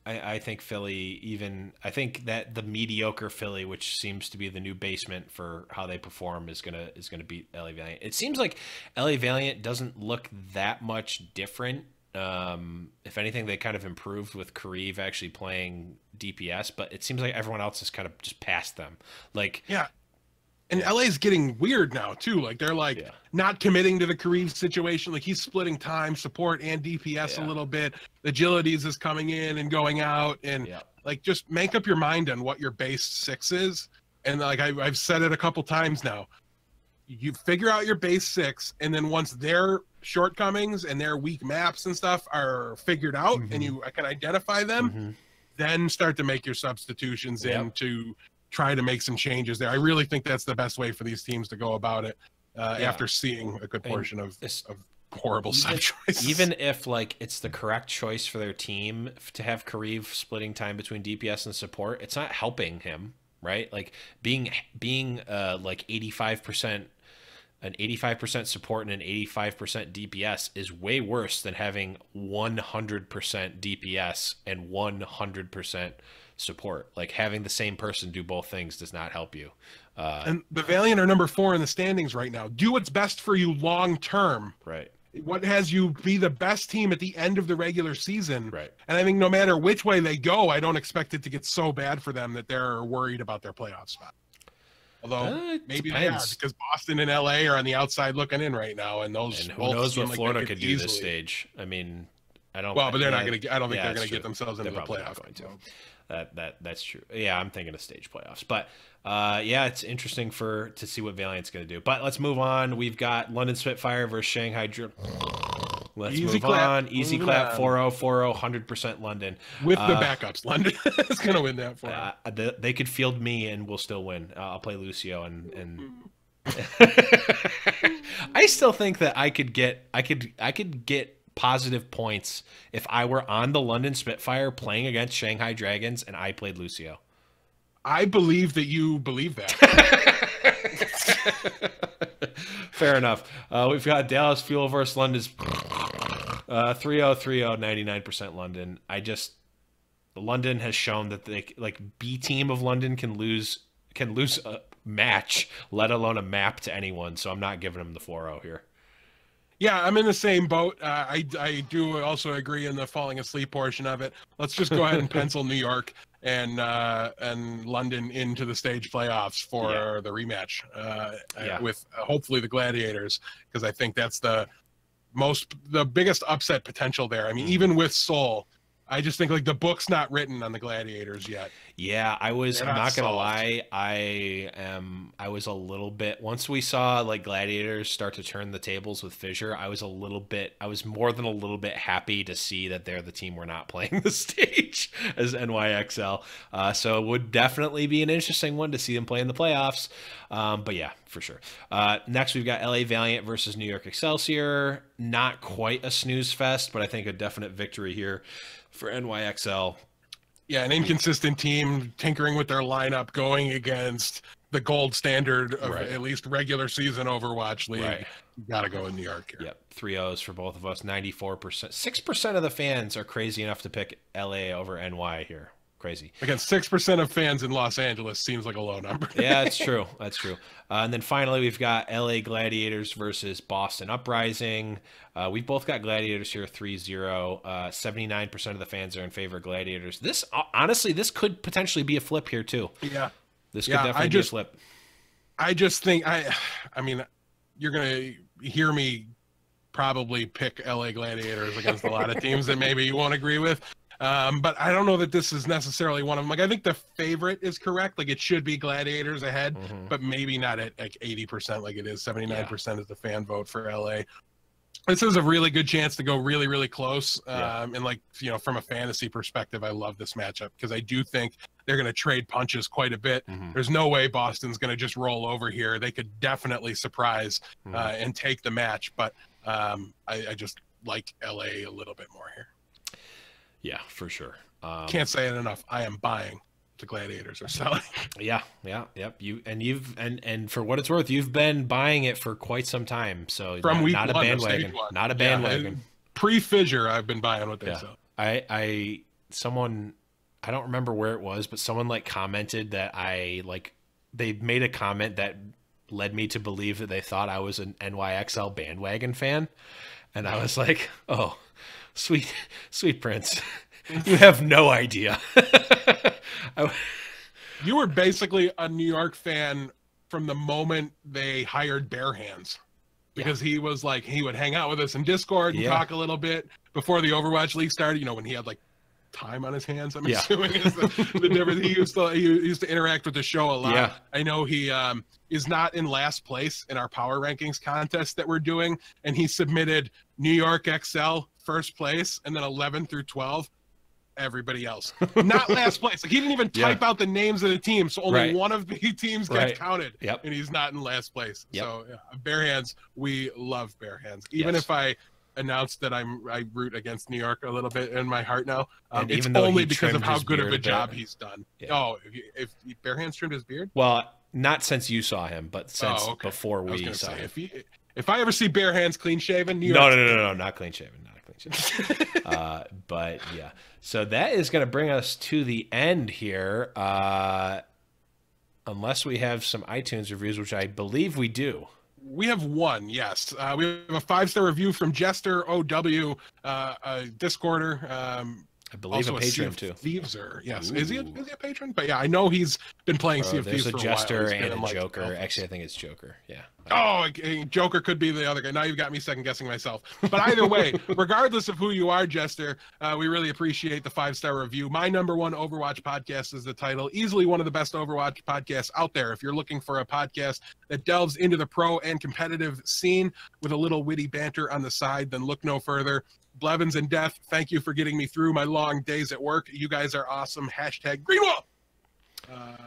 I think Philly, I think that the mediocre Philly, which seems to be the new basement for how they perform, is gonna beat LA Valiant. It seems like LA Valiant doesn't look that much different. If anything, they kind of improved with Kareev actually playing DPS, but it seems like everyone else has kind of just passed them. Like And LA's getting weird now too. Like they're like not committing to the Kareev situation. Like he's splitting time, support, and DPS a little bit. Agilities is coming in and going out, and like just make up your mind on what your base 6 is. And like I've said it a couple times now, you figure out your base 6, and then once their shortcomings and their weak maps and stuff are figured out, and you can identify them, then start to make your substitutions in to try to make some changes there. I really think that's the best way for these teams to go about it after seeing a good portion of horrible sub choices. Even if like it's the correct choice for their team to have Kareev splitting time between DPS and support, it's not helping him, right? Like being like 85%, an 85% support and an 85% DPS is way worse than having 100% DPS and 100% support. Like having the same person do both things does not help you. And the Valiant are number 4 in the standings right now. Do what's best for you long term. Right. What has you be the best team at the end of the regular season. Right. And I think no matter which way they go, I don't expect it to get so bad for them that they're worried about their playoff spot. Although maybe they are, because Boston and LA are on the outside looking in right now, and those. And who knows what Florida could do this stage? I mean, I don't. Well, but they're not going to. I don't think they're going to get themselves into the playoff. That's true. Yeah, I'm thinking of stage playoffs. But it's interesting to see what Valiant's going to do. But let's move on. We've got London Spitfire versus Shanghai. Let's move on. Easy clap. 4-0, 4-0, 100% London. With the backups, London is going to win that for them. They could field me and we'll still win. I'll play Lucio and I still think that I could get positive points if I were on the London Spitfire playing against Shanghai Dragons and I played Lucio. I believe that you believe that. Fair enough. We've got Dallas Fuel versus London's 3-0, 3-0, 99% London. London has shown that they B team of London can lose a match, let alone a map to anyone. So I'm not giving them the 4-0 here. Yeah, I'm in the same boat. I do also agree in the falling asleep portion of it. Let's just go ahead and pencil New York and London into the stage playoffs for the rematch with hopefully the Gladiators, because I think that's the biggest upset potential there. I mean, even with Seoul, I just think the book's not written on the Gladiators yet. Yeah, I'm not gonna lie. I was a little bit, once we saw Gladiators start to turn the tables with Fissure, I was more than a little bit happy to see that they're the team we're not playing the stage as NYXL. So it would definitely be an interesting one to see them play in the playoffs. But yeah, for sure. Next we've got LA Valiant versus New York Excelsior. Not quite a snooze fest, but I think a definite victory here for NYXL. Yeah, an inconsistent team tinkering with their lineup, going against the gold standard of at least regular season Overwatch League. Right. You got to go in New York here. Yep, 3-0s for both of us, 94%. 6% of the fans are crazy enough to pick LA over NY here. Crazy. Again, 6% of fans in Los Angeles seems like a low number. Yeah, that's true. That's true. And then finally, we've got LA Gladiators versus Boston Uprising. We've both got Gladiators here 3-0. 79% of the fans are in favor of Gladiators. This, honestly, this could potentially be a flip here, too. Yeah. This could definitely be a flip. I just think, I mean, you're going to hear me probably pick LA Gladiators against a lot of teams that maybe you won't agree with. But I don't know that this is necessarily one of them. I think the favorite is correct. It should be Gladiators ahead, but maybe not at 80% like it is. 79% is the fan vote for LA. This is a really good chance to go really, really close. And from a fantasy perspective, I love this matchup because I do think they're going to trade punches quite a bit. There's no way Boston's going to just roll over here. They could definitely surprise and take the match, but I just like LA a little bit more here. Yeah, for sure. Can't say it enough. I am buying the Gladiators are selling. Yep. And for what it's worth, you've been buying it for quite some time. So from week not one, a bandwagon. Not a bandwagon. Pre-Fissure, I've been buying what they sell. I don't remember where it was, but someone commented that they made a comment that led me to believe that they thought I was an NYXL bandwagon fan, and I was like, oh. Sweet Prince, you have no idea. You were basically a New York fan from the moment they hired Bare Hands, because he was he would hang out with us in Discord and talk a little bit before the Overwatch League started. When he had time on his hands, I'm assuming is the difference. He used to interact with the show a lot. Yeah. I know he is not in last place in our power rankings contest that we're doing, and he submitted New York XL first place, and then 11 through 12 everybody else, not last place. He didn't even type out the names of the teams, so only one of the teams gets counted. And he's not in last place. So Bare Hands, we love Bare Hands, even if I announced that I root against New York a little bit in my heart now. It's only because of how good of a job he's done. Oh, if Bare Hands trimmed his beard? Well, not since you saw him, but since before we saw him. If I ever see Bare Hands clean shaven, New York. No, not clean shaven. But yeah, so that is going to bring us to the end here, unless we have some iTunes reviews, which I believe we do. We have one, yes. We have a 5-star review from Jester OW, a Discorder. I believe also a patron too. Thieveser, yes. Is he a patron? But yeah, I know he's been playing Sea of Thieves for a while. There's a Jester and a Joker. Actually, I think it's Joker. Yeah. Oh, Joker could be the other guy. Now you've got me second guessing myself. But either way, regardless of who you are, Jester, we really appreciate the 5-star review. My number one Overwatch podcast is the title. Easily one of the best Overwatch podcasts out there. If you're looking for a podcast that delves into the pro and competitive scene with a little witty banter on the side, then look no further. Blevins and Death, thank you for getting me through my long days at work. You guys are awesome. Hashtag Greenwall.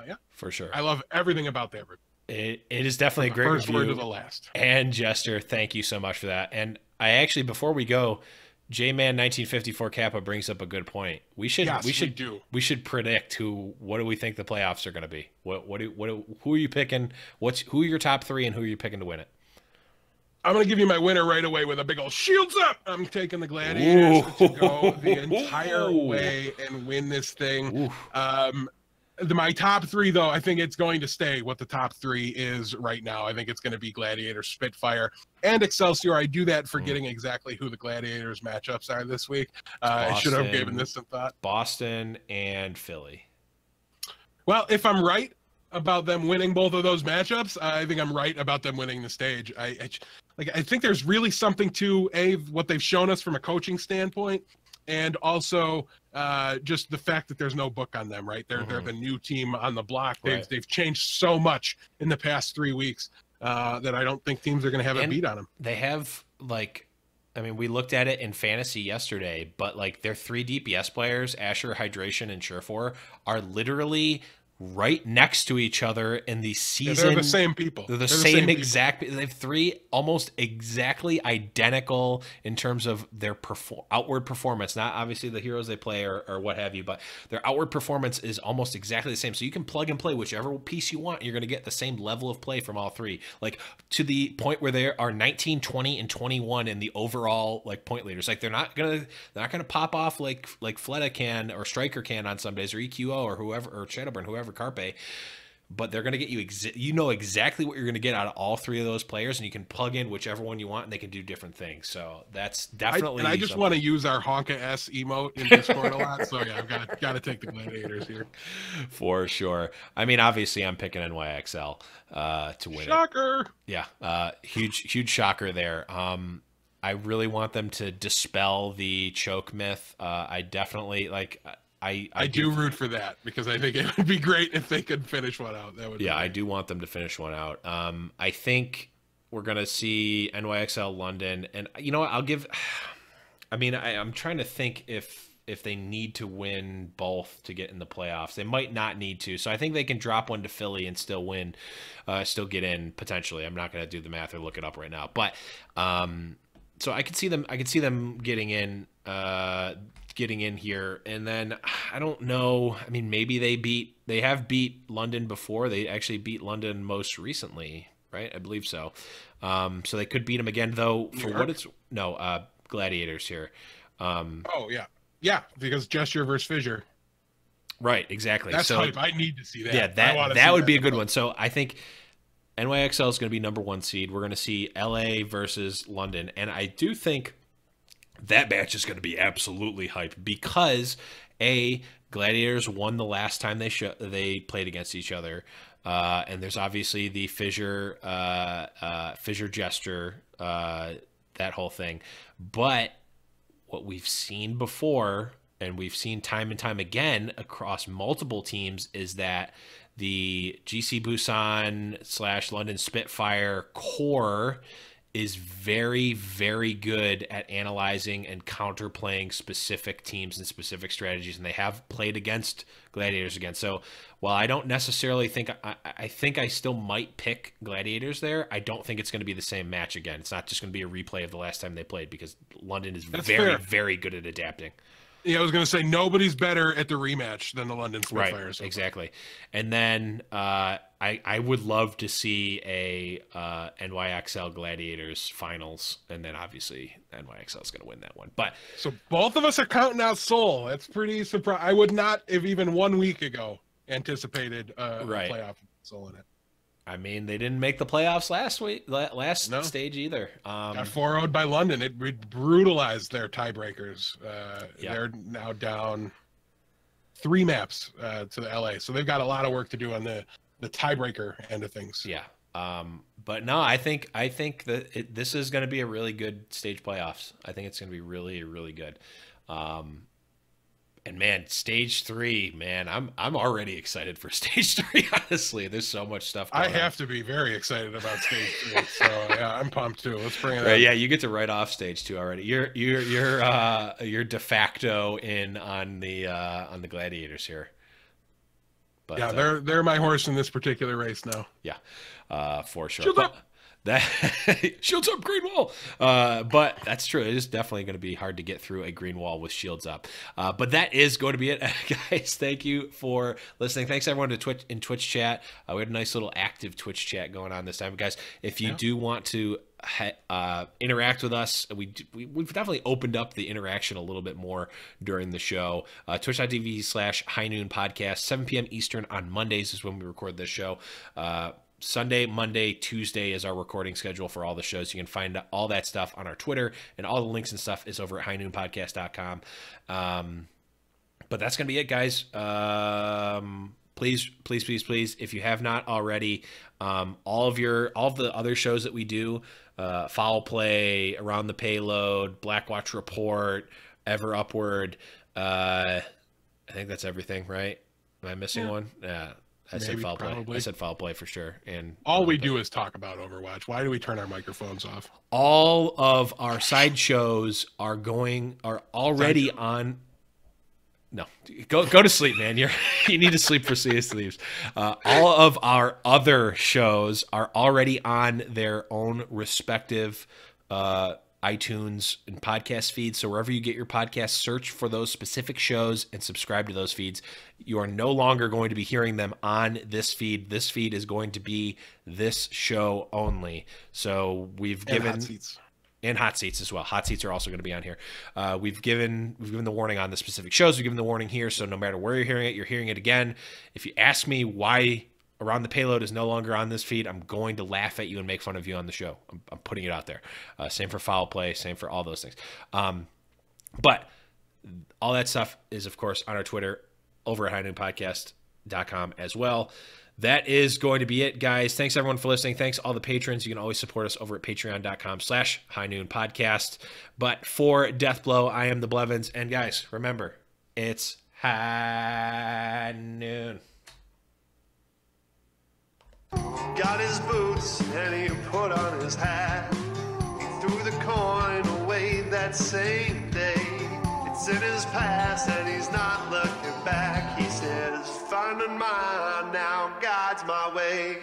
Yeah, for sure. I love everything about that. It is definitely a great review. First word to the last. And Jester, thank you so much for that. And I actually, before we go, J-Man 1954 Kappa brings up a good point. We should predict what do we think the playoffs are going to be? Who are you picking? Who are your top 3 and who are you picking to win it? I'm going to give you my winner right away with a big old shields up. I'm taking the Gladiators to go the entire way and win this thing. My top 3, though, I think it's going to stay what the top 3 is right now. I think it's going to be Gladiator, Spitfire, and Excelsior. I do that forgetting exactly who the Gladiators matchups are this week. I should have given this some thought. Boston and Philly. Well, if I'm right about them winning both of those matchups, I think I'm right about them winning the stage. I think there's really something to what they've shown us from a coaching standpoint, and also just the fact that there's no book on them, right? They're the new team on the block. They've changed so much in the past 3 weeks that I don't think teams are going to have a beat on them. They have, we looked at it in fantasy yesterday, but their 3 DPS players, Asher, Hydration, and Surefour, are literally right next to each other in the season. They're the same people. They're the same exact. They have 3 almost exactly identical in terms of their outward performance. Not obviously the heroes they play or what have you, but their outward performance is almost exactly the same. So you can plug and play whichever piece you want, and you're going to get the same level of play from all 3. To the point where they are 19, 20, and 21 in the overall point leaders. They're not gonna pop off like Fleta can or Striker can on some days, or EQO or whoever, or Shadowburn, whoever. Carpe, but they're going to get you exactly what you're going to get out of all 3 of those players, and you can plug in whichever one you want, and they can do different things. So that's definitely. I just want to use our Honka S emote in Discord a lot. So yeah, I've got to take the Gladiators here for sure. Obviously, I'm picking NYXL to win. Shocker! Yeah, huge shocker there. I really want them to dispel the choke myth. I definitely I do root for that, because I think it would be great if they could finish one out. That would. Yeah, I do want them to finish one out. I think we're gonna see NYXL London, and you know what? I'll give. I'm trying to think if they need to win both to get in the playoffs. They might not need to, so I think they can drop one to Philly and still win, still get in potentially. I'm not gonna do the math or look it up right now, but so I could see them getting in. Getting in here, and then I don't know. Maybe they have beat London before. They actually beat London most recently, right? I believe so. So they could beat them again, though. For what it's Gladiators here. Yeah, because Gesture versus Fissure. Right, exactly. That's hype. I need to see that. Yeah, that would be a good one. So I think NYXL is going to be number 1 seed. We're going to see LA versus London, and I do think that match is going to be absolutely hyped because Gladiators won the last time they played against each other, and there's obviously the Fissure Gesture, that whole thing. But what we've seen before, and we've seen time and time again across multiple teams, is that the GC Busan / London Spitfire core is very, very good at analyzing and counterplaying specific teams and specific strategies, and they have played against Gladiators again. So while I don't necessarily think I think I still might pick Gladiators there, I don't think it's going to be the same match again. It's not just going to be a replay of the last time they played, because London is very good at adapting. Yeah, I was going to say nobody's better at the rematch than the London Spitfires. Right, exactly. And then I would love to see a NYXL Gladiators finals, and then obviously NYXL is going to win that one. But so both of us are counting out Seoul. That's pretty surprising. I would not have even 1 week ago anticipated a playoff Seoul in it. They didn't make the playoffs last stage either. Got 4-0'd by London. It brutalized their tiebreakers. They're now down 3 maps to the LA, so they've got a lot of work to do on the tiebreaker end of things. Yeah. But no, I think that this is going to be a really good stage playoffs. I think it's going to be really, really good. And man, stage 3, man, I'm already excited for stage 3. Honestly, there's so much stuff going on. I have to be very excited about stage 3. So yeah, I'm pumped too. Let's bring it up. Yeah, you get to write off stage 2 already. You're de facto in on the Gladiators here. But yeah, they're my horse in this particular race now. Yeah, for sure. That shields up, green wall. But that's true. It is definitely going to be hard to get through a green wall with shields up. But that is going to be it, guys. Thank you for listening. Thanks everyone to Twitch chat. We had a nice little active Twitch chat going on this time, guys. If you do want to interact with us, we've definitely opened up the interaction a little bit more during the show. Twitch.tv/High Noon Podcast, 7 p.m. Eastern on Mondays is when we record this show. Sunday, Monday, Tuesday is our recording schedule for all the shows. You can find all that stuff on our Twitter, and all the links and stuff is over at highnoonpodcast.com. But that's going to be it, guys. Please, if you have not already, all of the other shows that we do, Foul Play, Around the Payload, Blackwatch Report, Ever Upward, I think that's everything, right? Am I missing one? Yeah. I said Foul Play. I said Foul Play for sure. And all we do is talk about Overwatch. Why do we turn our microphones off? All of our side shows are already on. No, go to sleep, man. You need to sleep for CS Leaves. All of our other shows are already on their own respective iTunes and podcast feeds. So wherever you get your podcast, search for those specific shows and subscribe to those feeds. You are no longer going to be hearing them on this feed. This feed is going to be this show only. So we've given Hot Seats. And Hot Seats as well. Hot Seats are also going to be on here. We've given the warning on the specific shows. We've given the warning here. So no matter where you're hearing it again. If you ask me why Around the Payload is no longer on this feed, I'm going to laugh at you and make fun of you on the show. I'm putting it out there. Same for Foul Play, same for all those things. But all that stuff is, of course, on our Twitter over at highnoonpodcast.com as well. That is going to be it, guys. Thanks, everyone, for listening. Thanks, all the patrons. You can always support us over at patreon.com/highnoonpodcast. But for Deathblow, I am the Blevins. And, guys, remember, it's high noon. Got his boots and he put on his hat. He threw the coin away that same day. It's in his past and he's not looking back. He says, finding mine now, God's my way.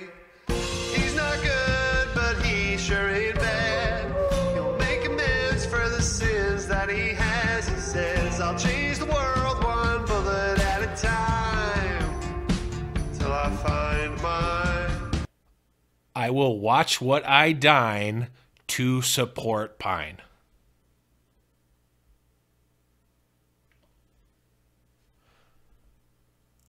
He's not good, but he sure ain't bad. He'll make amends for the sins that he has. He says, I'll change the world one bullet at a time till I find mine. I will watch what I dine to support Pine.